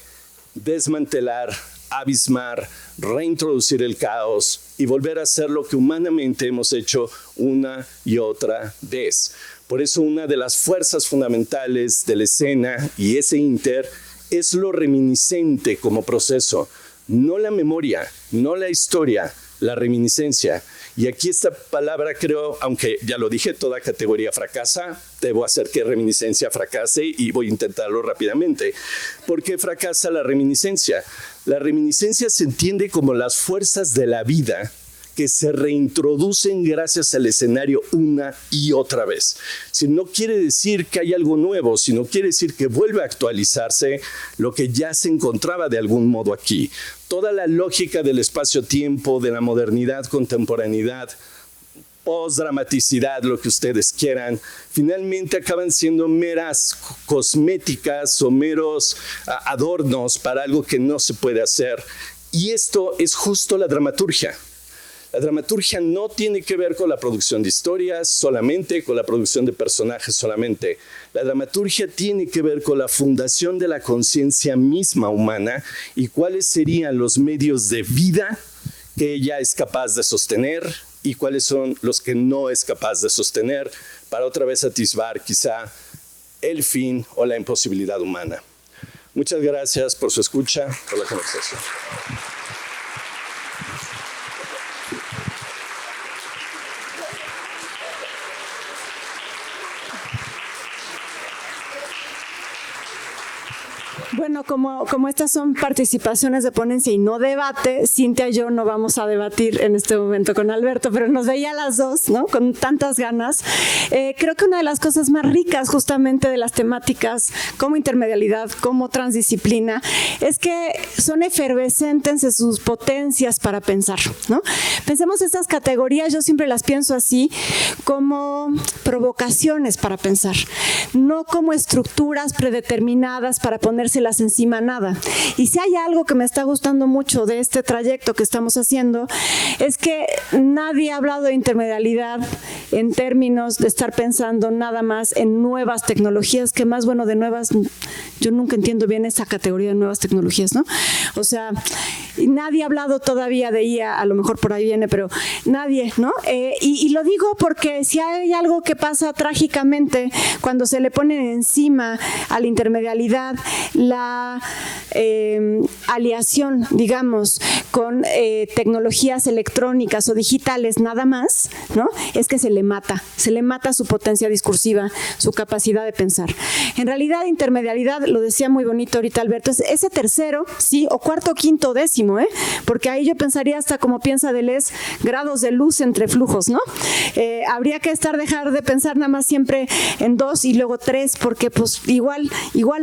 desmantelar, abismar, reintroducir el caos y volver a hacer lo que humanamente hemos hecho una y otra vez. Por eso una de las fuerzas fundamentales de la escena y ese inter es lo reminiscente como proceso, no la memoria, no la historia, la reminiscencia. Y aquí esta palabra creo, aunque ya lo dije, toda categoría fracasa, debo hacer que reminiscencia fracase y voy a intentarlo rápidamente. ¿Por qué fracasa la reminiscencia? La reminiscencia se entiende como las fuerzas de la vida que se reintroducen gracias al escenario una y otra vez. Si no quiere decir que hay algo nuevo, sino quiere decir que vuelve a actualizarse lo que ya se encontraba de algún modo aquí. Toda la lógica del espacio-tiempo, de la modernidad, contemporaneidad, postdramaticidad, lo que ustedes quieran, finalmente acaban siendo meras cosméticas o meros adornos para algo que no se puede hacer. Y esto es justo la dramaturgia. La dramaturgia no tiene que ver con la producción de historias solamente, con la producción de personajes solamente. La dramaturgia tiene que ver con la fundación de la conciencia misma humana y cuáles serían los medios de vida que ella es capaz de sostener y cuáles son los que no es capaz de sostener para otra vez atisbar quizá el fin o la imposibilidad humana. Muchas gracias por su escucha, por la conversación. Bueno, como estas son participaciones de ponencia y no debate, Cintia y yo no vamos a debatir en este momento con Alberto, pero nos veía a las dos, ¿no? Con tantas ganas. Creo que una de las cosas más ricas justamente de las temáticas como intermedialidad, como transdisciplina, es que son efervescentes en sus potencias para pensar, ¿no? Pensemos estas categorías, yo siempre las pienso así, como provocaciones para pensar, no como estructuras predeterminadas para ponérselas encima a nada. Y si hay algo que me está gustando mucho de este trayecto que estamos haciendo, es que nadie ha hablado de intermedialidad en términos de estar pensando nada más en nuevas tecnologías, que más bueno de nuevas, yo nunca entiendo bien esa categoría de nuevas tecnologías, ¿no? O sea, nadie ha hablado todavía de IA, a lo mejor por ahí viene, pero nadie, ¿no? Y lo digo porque si hay algo que pasa trágicamente cuando se le pone encima a la intermedialidad la aliación, digamos, con tecnologías electrónicas o digitales nada más, ¿no? Es que se le mata su potencia discursiva, su capacidad de pensar. En realidad, intermedialidad, lo decía muy bonito ahorita Alberto, es ese tercero, sí, o cuarto, quinto, décimo, porque ahí yo pensaría hasta como piensa Deleuze, grados de luz entre flujos, ¿no? Habría que dejar de pensar nada más siempre en 2 y luego 3, porque pues igual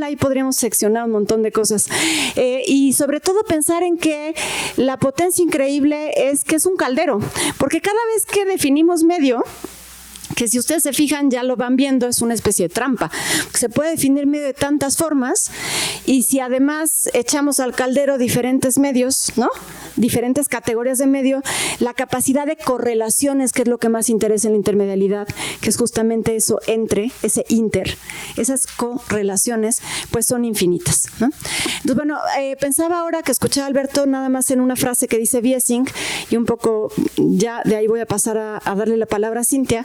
ahí podríamos seccionar un montón de cosas. Y sobre todo pensar en que la potencia increíble es que es un caldero, porque cada vez que definimos medio, que si ustedes se fijan ya lo van viendo, es una especie de trampa. Se puede definir medio de tantas formas y si además echamos al caldero diferentes medios, ¿no? Diferentes categorías de medio, la capacidad de correlaciones, que es lo que más interesa en la intermedialidad, que es justamente eso entre, ese inter, esas correlaciones, pues son infinitas, ¿no? Entonces, bueno, pensaba ahora que escuchaba a Alberto nada más en una frase que dice Viesing, y un poco ya de ahí voy a pasar a darle la palabra a Cintia.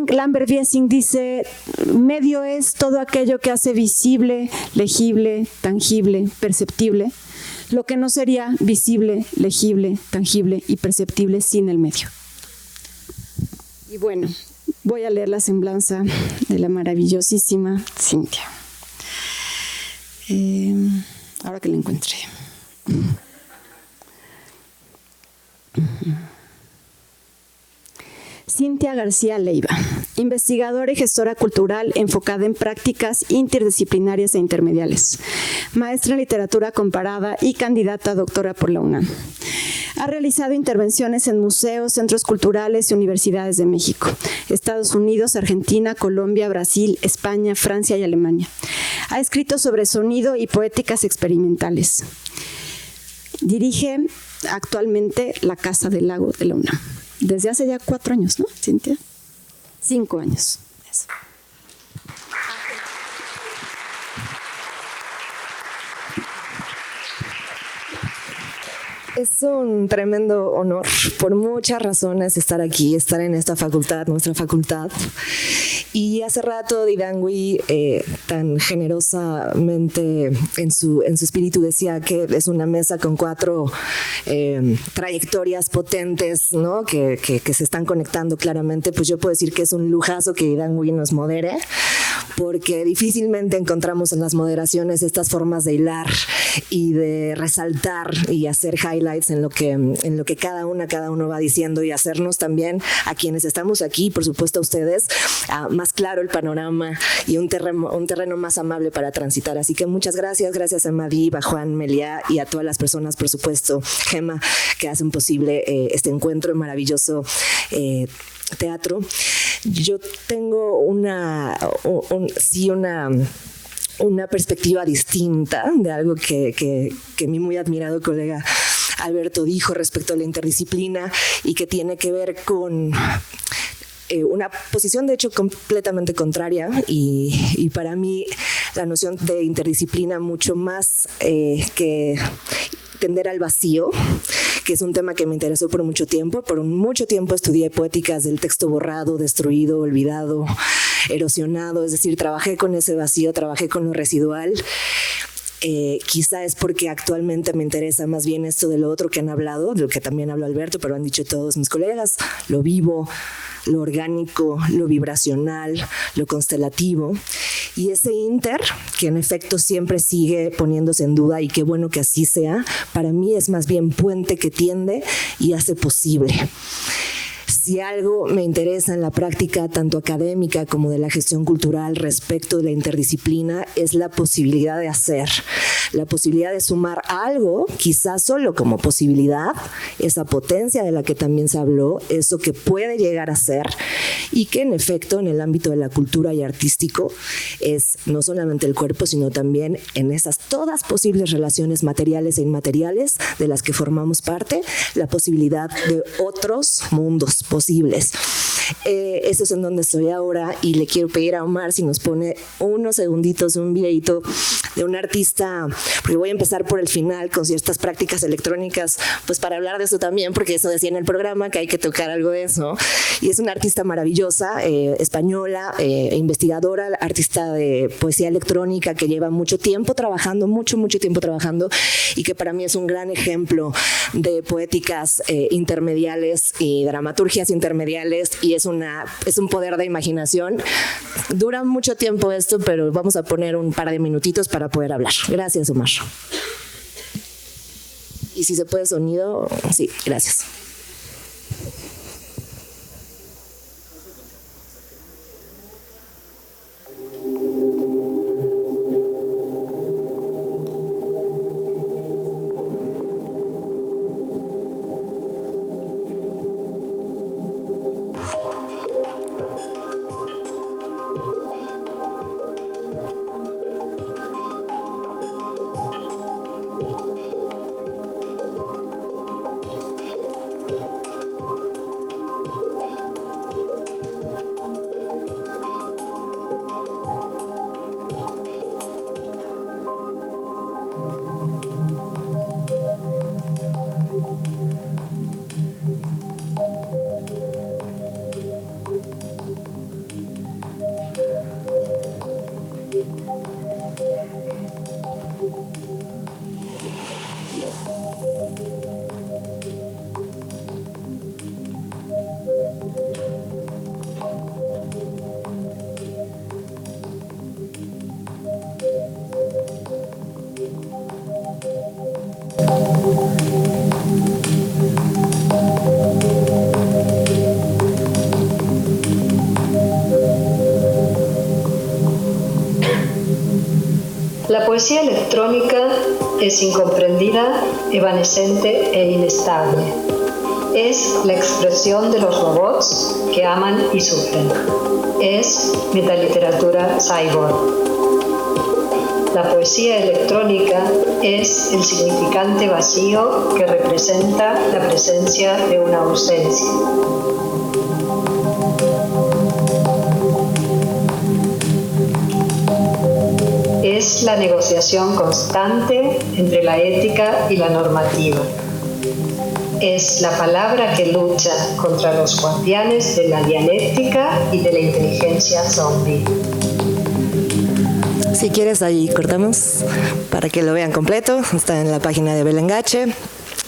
Lambert Viesing dice, medio es todo aquello que hace visible, legible, tangible, perceptible, lo que no sería visible, legible, tangible y perceptible sin el medio. Y bueno, voy a leer la semblanza de la maravillosísima Cintia. Ahora que la encontré. Cintia García Leiva, investigadora y gestora cultural enfocada en prácticas interdisciplinarias e intermediales, maestra en literatura comparada y candidata a doctora por la UNAM. Ha realizado intervenciones en museos, centros culturales y universidades de México, Estados Unidos, Argentina, Colombia, Brasil, España, Francia y Alemania. Ha escrito sobre sonido y poéticas experimentales. Dirige actualmente la Casa del Lago de la UNAM. Desde hace ya 4 años, ¿no, Cintia? 5 años. Eso. Es un tremendo honor, por muchas razones, estar aquí, estar en esta facultad, nuestra facultad. Y hace rato Didangui, tan generosamente en su espíritu, decía que es una mesa con 4 trayectorias potentes, ¿no? que se están conectando claramente. Pues yo puedo decir que es un lujazo que Didangui nos modere, porque difícilmente encontramos en las moderaciones estas formas de hilar y de resaltar y hacer highlights en lo que cada uno va diciendo, y hacernos también a quienes estamos aquí, por supuesto a ustedes, más claro el panorama y un terreno más amable para transitar. Así que muchas gracias a Madib, a Juan Meliá y a todas las personas, por supuesto, Gema, que hacen posible este encuentro maravilloso teatro. Yo tengo una perspectiva distinta de algo que mi muy admirado colega Alberto dijo respecto a la interdisciplina, y que tiene que ver con una posición de hecho completamente contraria, y para mí la noción de interdisciplina mucho más que tender al vacío, que es un tema que me interesó por mucho tiempo. Por mucho tiempo estudié poéticas del texto borrado, destruido, olvidado, erosionado, es decir, trabajé con ese vacío, trabajé con lo residual. Quizá es porque actualmente me interesa más bien esto de lo otro que han hablado, de lo que también habló Alberto, pero han dicho todos mis colegas, lo vivo, lo orgánico, lo vibracional, lo constelativo, y ese inter, que en efecto siempre sigue poniéndose en duda, y qué bueno que así sea, para mí es más bien puente que tiende y hace posible. Si algo me interesa en la práctica tanto académica como de la gestión cultural respecto de la interdisciplina, es la posibilidad de hacer, la posibilidad de sumar algo, quizás solo como posibilidad, esa potencia de la que también se habló, eso que puede llegar a ser, y que en efecto en el ámbito de la cultura y artístico es no solamente el cuerpo, sino también en esas todas posibles relaciones materiales e inmateriales de las que formamos parte, la posibilidad de otros mundos posibles. Eso es en donde estoy ahora, y le quiero pedir a Omar si nos pone unos segunditos un videito de un artista, porque voy a empezar por el final con ciertas prácticas electrónicas, pues para hablar de eso también, porque eso decía en el programa que hay que tocar algo de eso, y es una artista maravillosa, española, investigadora, artista de poesía electrónica, que lleva mucho tiempo trabajando, mucho tiempo trabajando, y que para mí es un gran ejemplo de poéticas intermediales y dramaturgias intermediales, y es un poder de imaginación. Dura mucho tiempo esto, pero vamos a poner un par de minutitos para poder hablar. Gracias, Omar. Y si se puede sonido, sí, gracias. poesía electrónica es incomprendida, evanescente e inestable. Es la expresión de los robots que aman y sufren. Es metaliteratura cyborg. La poesía electrónica es el significante vacío que representa la presencia de una ausencia. Es la negociación constante entre la ética y la normativa. Es la palabra que lucha contra los guardianes de la dialéctica y de la inteligencia zombie. Si quieres, ahí cortamos para que lo vean completo. Está en la página de Belén Gache,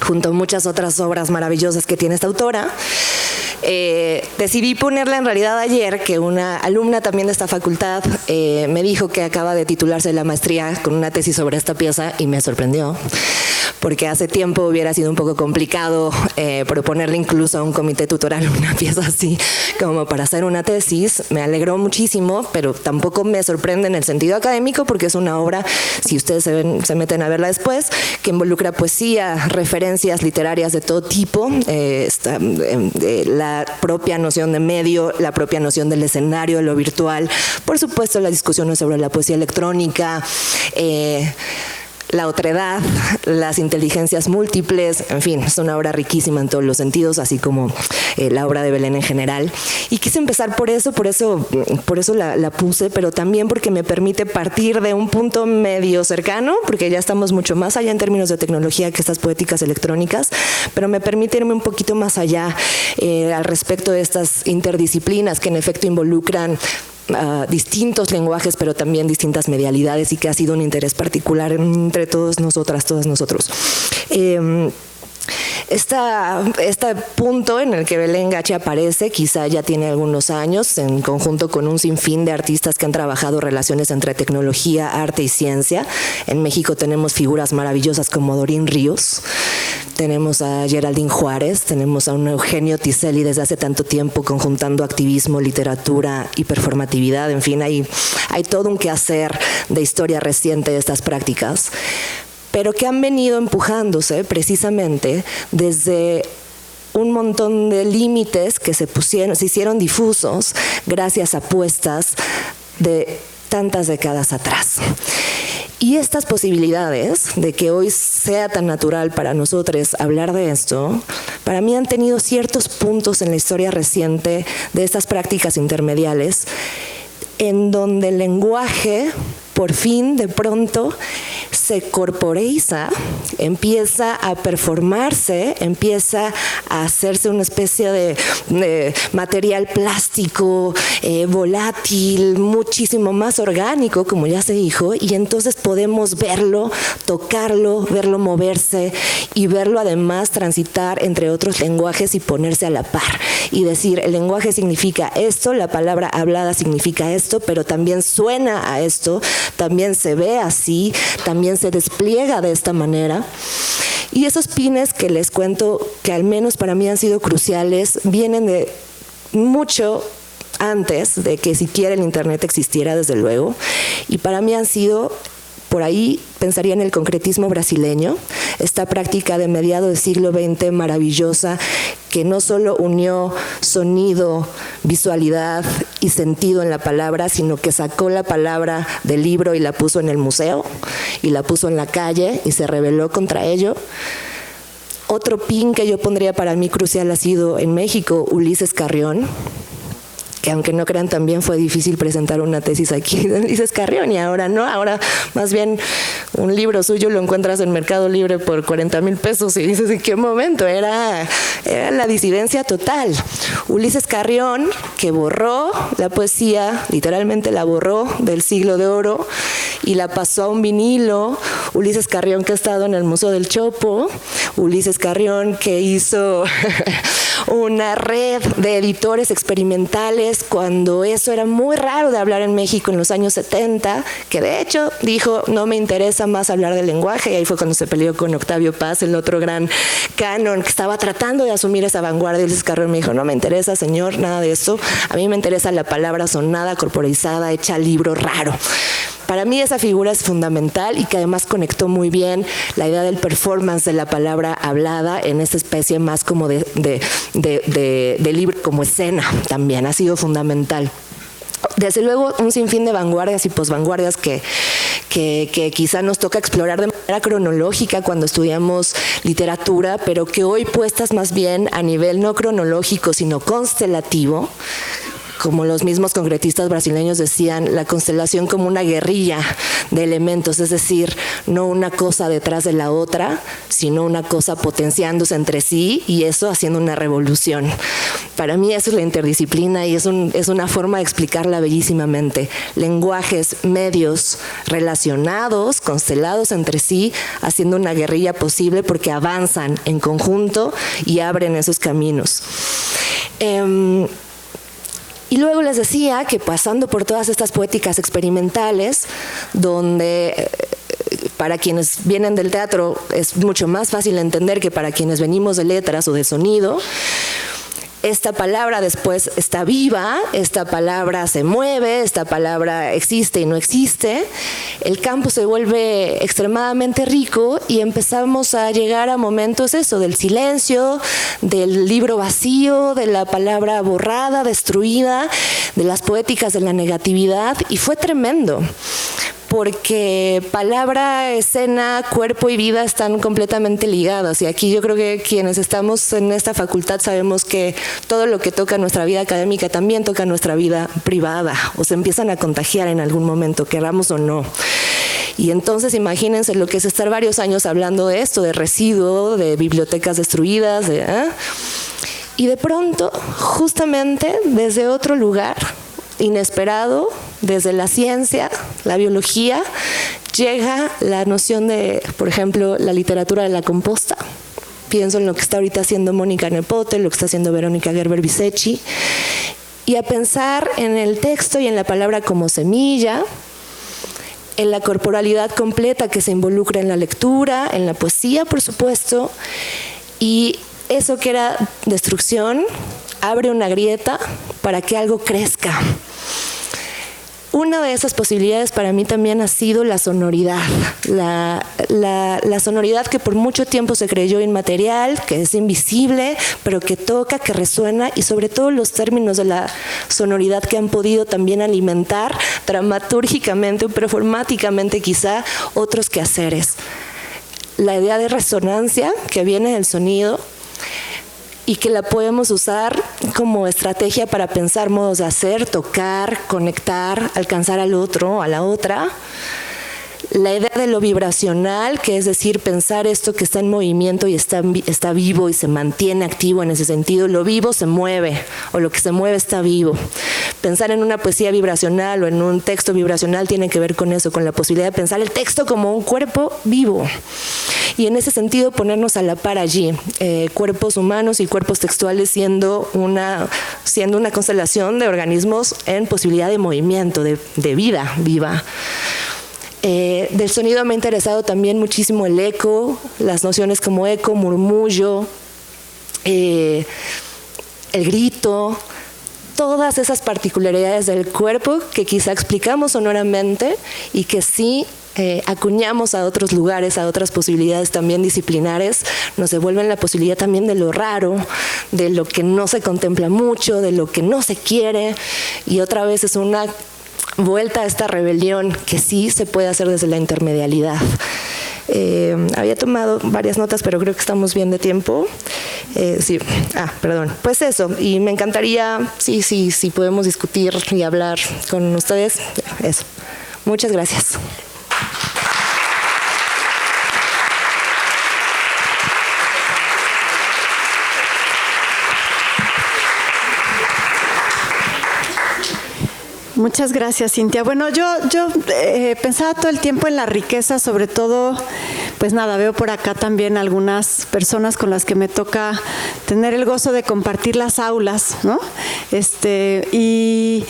junto a muchas otras obras maravillosas que tiene esta autora. Decidí ponerla en realidad ayer, que una alumna también de esta facultad me dijo que acaba de titularse la maestría con una tesis sobre esta pieza y me sorprendió, porque hace tiempo hubiera sido un poco complicado proponerle incluso a un comité tutoral una pieza así como para hacer una tesis. Me alegró muchísimo, pero tampoco me sorprende en el sentido académico, porque es una obra, si ustedes se meten a verla después, que involucra poesía, referencias literarias de todo tipo, la propia noción de medio, la propia noción del escenario, de lo virtual, por supuesto las discusiones sobre la poesía electrónica, la otredad, las inteligencias múltiples, en fin, es una obra riquísima en todos los sentidos, así como la obra de Belén en general. Y quise empezar por eso la puse, pero también porque me permite partir de un punto medio cercano, porque ya estamos mucho más allá en términos de tecnología que estas poéticas electrónicas, pero me permite irme un poquito más allá al respecto de estas interdisciplinas que en efecto involucran distintos lenguajes, pero también distintas medialidades, y que ha sido un interés particular entre todos nosotras, todos nosotros. Este punto en el que Belén Gache aparece quizá ya tiene algunos años, en conjunto con un sinfín de artistas que han trabajado relaciones entre tecnología, arte y ciencia. En México tenemos figuras maravillosas como Dorín Ríos, tenemos a Geraldine Juárez, tenemos a un Eugenio Tiselli desde hace tanto tiempo conjuntando activismo, literatura y performatividad. En fin, hay todo un quehacer de historia reciente de estas prácticas, pero que han venido empujándose precisamente desde un montón de límites que se hicieron difusos gracias a apuestas de tantas décadas atrás. Y estas posibilidades de que hoy sea tan natural para nosotros hablar de esto, para mí han tenido ciertos puntos en la historia reciente de estas prácticas intermediales, en donde el lenguaje, por fin, de pronto, se corporeiza, empieza a performarse, empieza a hacerse una especie de material plástico, volátil, muchísimo más orgánico, como ya se dijo, y entonces podemos verlo, tocarlo, verlo moverse y verlo además transitar entre otros lenguajes y ponerse a la par y decir, el lenguaje significa esto, la palabra hablada significa esto, pero también suena a esto, también se ve así, también se despliega de esta manera. Y esos pines que les cuento, que al menos para mí han sido cruciales, vienen de mucho antes de que siquiera el Internet existiera, desde luego, y para mí han sido, por ahí pensaría en el concretismo brasileño, esta práctica de mediados del siglo XX maravillosa, que no solo unió sonido, visualidad y sentido en la palabra, sino que sacó la palabra del libro y la puso en el museo, y la puso en la calle y se rebeló contra ello. Otro pin que yo pondría para mí crucial ha sido en México Ulises Carrión, que aunque no crean, también fue difícil presentar una tesis aquí de Ulises Carrión, y ahora no, ahora más bien un libro suyo lo encuentras en Mercado Libre por 40,000 pesos y dices, ¿en qué momento? Era la disidencia total. Ulises Carrión, que borró la poesía, literalmente la borró del siglo de oro y la pasó a un vinilo. Ulises Carrión, que ha estado en el Museo del Chopo. Ulises Carrión, que hizo una red de editores experimentales cuando eso era muy raro de hablar en México en los años 70, que de hecho dijo, no me interesa más hablar del lenguaje, y ahí fue cuando se peleó con Octavio Paz, el otro gran canon que estaba tratando de asumir esa vanguardia. Ulises Carrión me dijo, no me interesa, señor, nada de eso, a mí me interesa la palabra sonada, corporizada, hecha libro, raro. Para mí esa figura es fundamental y que además conectó muy bien la idea del performance de la palabra hablada en esa especie más como de libro como escena también, ha sido fundamental. Desde luego un sinfín de vanguardias y posvanguardias que quizá nos toca explorar de manera cronológica cuando estudiamos literatura, pero que hoy puestas más bien a nivel no cronológico, sino constelativo, como los mismos concretistas brasileños decían, la constelación como una guerrilla de elementos, es decir, no una cosa detrás de la otra, sino una cosa potenciándose entre sí y eso haciendo una revolución. Para mí eso es la interdisciplina y es una forma de explicarla bellísimamente. Lenguajes, medios relacionados, constelados entre sí, haciendo una guerrilla posible porque avanzan en conjunto y abren esos caminos. Y luego les decía que pasando por todas estas poéticas experimentales, donde para quienes vienen del teatro es mucho más fácil entender que para quienes venimos de letras o de sonido, esta palabra después está viva, esta palabra se mueve, esta palabra existe y no existe. El campo se vuelve extremadamente rico y empezamos a llegar a momentos del silencio, del libro vacío, de la palabra borrada, destruida, de las poéticas de la negatividad, y fue tremendo. Porque palabra, escena, cuerpo y vida están completamente ligados. Y aquí yo creo que quienes estamos en esta facultad sabemos que todo lo que toca nuestra vida académica también toca nuestra vida privada, o se empiezan a contagiar en algún momento, queramos o no. Y entonces imagínense lo que es estar varios años hablando de esto, de residuo, de bibliotecas destruidas, y de pronto, justamente desde otro lugar, inesperado, desde la ciencia, la biología, llega la noción de, por ejemplo, la literatura de la composta. Pienso en lo que está ahorita haciendo Mónica Nepote, lo que está haciendo Verónica Gerber-Visechi, y a pensar en el texto y en la palabra como semilla, en la corporalidad completa que se involucra en la lectura, en la poesía, por supuesto, y eso que era destrucción abre una grieta para que algo crezca. Una de esas posibilidades para mí también ha sido la sonoridad, la sonoridad que por mucho tiempo se creyó inmaterial, que es invisible, pero que toca, que resuena, y sobre todo los términos de la sonoridad que han podido también alimentar dramatúrgicamente o performáticamente quizá otros quehaceres. La idea de resonancia que viene del sonido, y que la podemos usar como estrategia para pensar modos de hacer, tocar, conectar, alcanzar al otro, a la otra. La idea de lo vibracional, que es decir, pensar esto que está en movimiento y está vivo y se mantiene activo en ese sentido. Lo vivo se mueve, o lo que se mueve está vivo. Pensar en una poesía vibracional o en un texto vibracional tiene que ver con eso, con la posibilidad de pensar el texto como un cuerpo vivo. Y en ese sentido ponernos a la par allí, cuerpos humanos y cuerpos textuales siendo una constelación de organismos en posibilidad de movimiento, de vida viva. Del sonido me ha interesado también muchísimo el eco, las nociones como eco, murmullo, el grito, todas esas particularidades del cuerpo que quizá explicamos sonoramente y que sí acuñamos a otros lugares, a otras posibilidades también disciplinares, nos devuelven la posibilidad también de lo raro, de lo que no se contempla mucho, de lo que no se quiere, y otra vez es una vuelta a esta rebelión que sí se puede hacer desde la intermedialidad. Había tomado varias notas, pero creo que estamos bien de tiempo. Sí, perdón. Pues eso, y me encantaría, sí, podemos discutir y hablar con ustedes. Eso. Muchas gracias. Muchas gracias, Cintia. Bueno, yo pensaba todo el tiempo en la riqueza, sobre todo, pues nada, veo por acá también algunas personas con las que me toca tener el gozo de compartir las aulas, ¿no? Y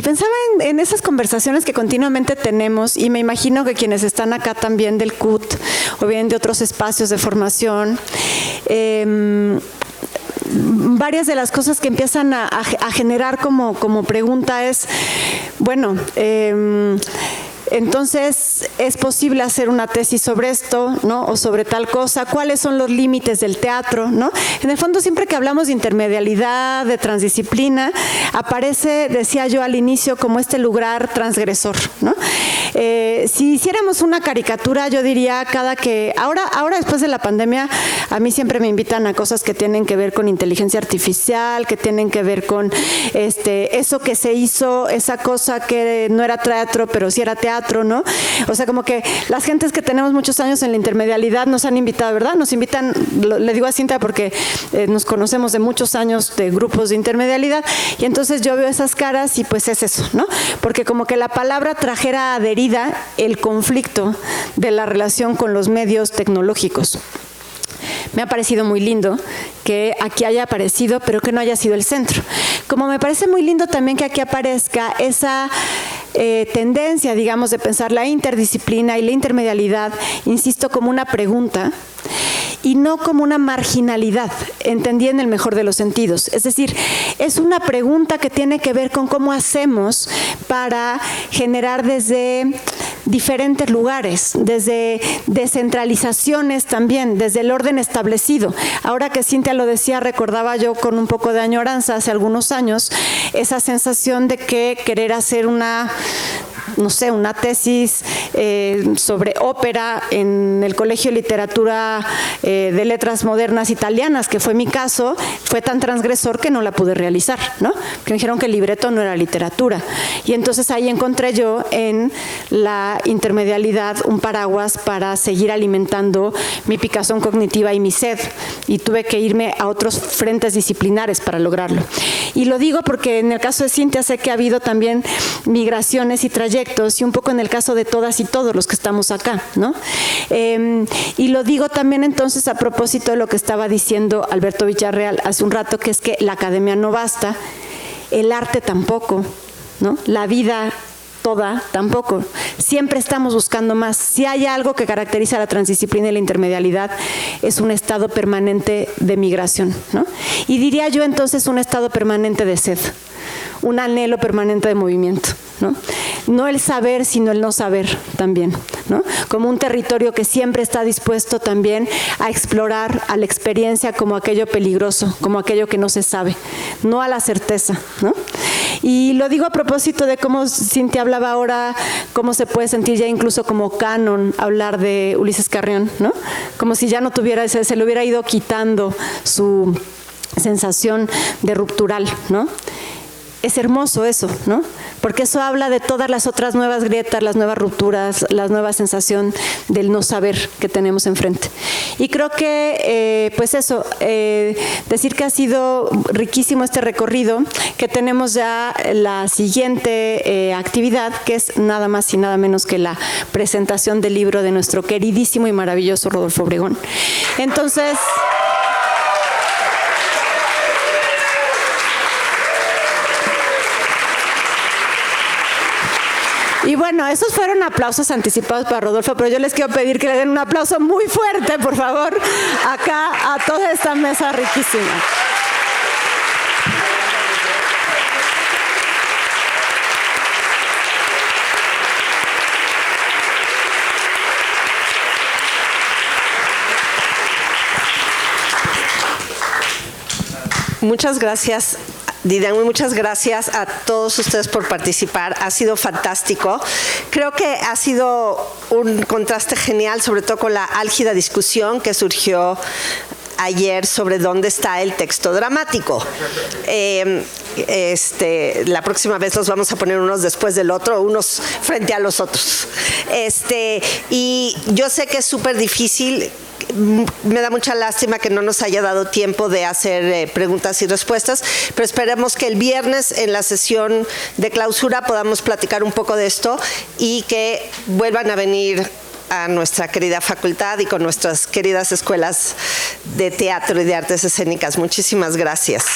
pensaba en esas conversaciones que continuamente tenemos, y me imagino que quienes están acá también del CUT o bien de otros espacios de formación, varias de las cosas que empiezan a generar como pregunta es, bueno, Entonces, ¿es posible hacer una tesis sobre esto, ¿no? O sobre tal cosa? ¿Cuáles son los límites del teatro, ¿no? En el fondo, siempre que hablamos de intermedialidad, de transdisciplina, aparece, decía yo al inicio, como este lugar transgresor, ¿no? Si hiciéramos una caricatura, yo diría ahora después de la pandemia, a mí siempre me invitan a cosas que tienen que ver con inteligencia artificial, que tienen que ver con eso que se hizo, esa cosa que no era teatro, pero sí era teatro, ¿no? O sea, como que las gentes que tenemos muchos años en la intermedialidad nos han invitado, ¿verdad? Nos invitan, le digo a Cintia porque nos conocemos de muchos años de grupos de intermedialidad, y entonces yo veo esas caras y pues es eso, ¿no? Porque como que la palabra trajera adherida el conflicto de la relación con los medios tecnológicos. Me ha parecido muy lindo que aquí haya aparecido, pero que no haya sido el centro. Como me parece muy lindo también que aquí aparezca esa tendencia, digamos, de pensar la interdisciplina y la intermedialidad, insisto, como una pregunta y no como una marginalidad, entendí en el mejor de los sentidos. Es decir, es una pregunta que tiene que ver con cómo hacemos para generar desde diferentes lugares, desde descentralizaciones también, desde el orden establecido. Ahora que Cintia lo decía, recordaba yo con un poco de añoranza hace algunos años esa sensación de que querer hacer una tesis sobre ópera en el Colegio de Literatura de Letras Modernas Italianas, que fue mi caso, fue tan transgresor que no la pude realizar, ¿no? Que me dijeron que el libreto no era literatura. Y entonces ahí encontré yo en la intermedialidad un paraguas para seguir alimentando mi picazón cognitiva y mi sed. Y tuve que irme a otros frentes disciplinares para lograrlo. Y lo digo porque en el caso de Cintia sé que ha habido también migraciones y trayectos, y un poco en el caso de todas y todos los que estamos acá, ¿no? Y lo digo también entonces a propósito de lo que estaba diciendo Alberto Villarreal hace un rato, que es que la academia no basta, el arte tampoco, ¿no? La vida toda tampoco. Siempre estamos buscando más. Si hay algo que caracteriza a la transdisciplina y la intermedialidad, es un estado permanente de migración, ¿no? Y diría yo entonces un estado permanente de sed, un anhelo permanente de movimiento, ¿no? No el saber, sino el no saber también, ¿no? Como un territorio que siempre está dispuesto también a explorar a la experiencia como aquello peligroso, como aquello que no se sabe, no a la certeza, ¿no? Y lo digo a propósito de cómo Cintia hablaba ahora, cómo se puede sentir ya incluso como canon hablar de Ulises Carrión, ¿no? Como si ya no tuviera, se le hubiera ido quitando su sensación de ruptural, ¿no? Es hermoso eso, ¿no? Porque eso habla de todas las otras nuevas grietas, las nuevas rupturas, la nueva sensación del no saber que tenemos enfrente. Y creo que, pues eso, decir que ha sido riquísimo este recorrido, que tenemos ya la siguiente actividad, que es nada más y nada menos que la presentación del libro de nuestro queridísimo y maravilloso Rodolfo Obregón. Entonces... Y bueno, esos fueron aplausos anticipados para Rodolfo, pero yo les quiero pedir que le den un aplauso muy fuerte, por favor, acá a toda esta mesa riquísima. Muchas gracias, Didian, muchas gracias a todos ustedes por participar. Ha sido fantástico. Creo que ha sido un contraste genial, sobre todo con la álgida discusión que surgió ayer sobre dónde está el texto dramático. La próxima vez los vamos a poner unos después del otro, unos frente a los otros. Y yo sé que es súper difícil. Me da mucha lástima que no nos haya dado tiempo de hacer preguntas y respuestas, pero esperemos que el viernes en la sesión de clausura podamos platicar un poco de esto y que vuelvan a venir a nuestra querida facultad y con nuestras queridas escuelas de teatro y de artes escénicas. Muchísimas gracias.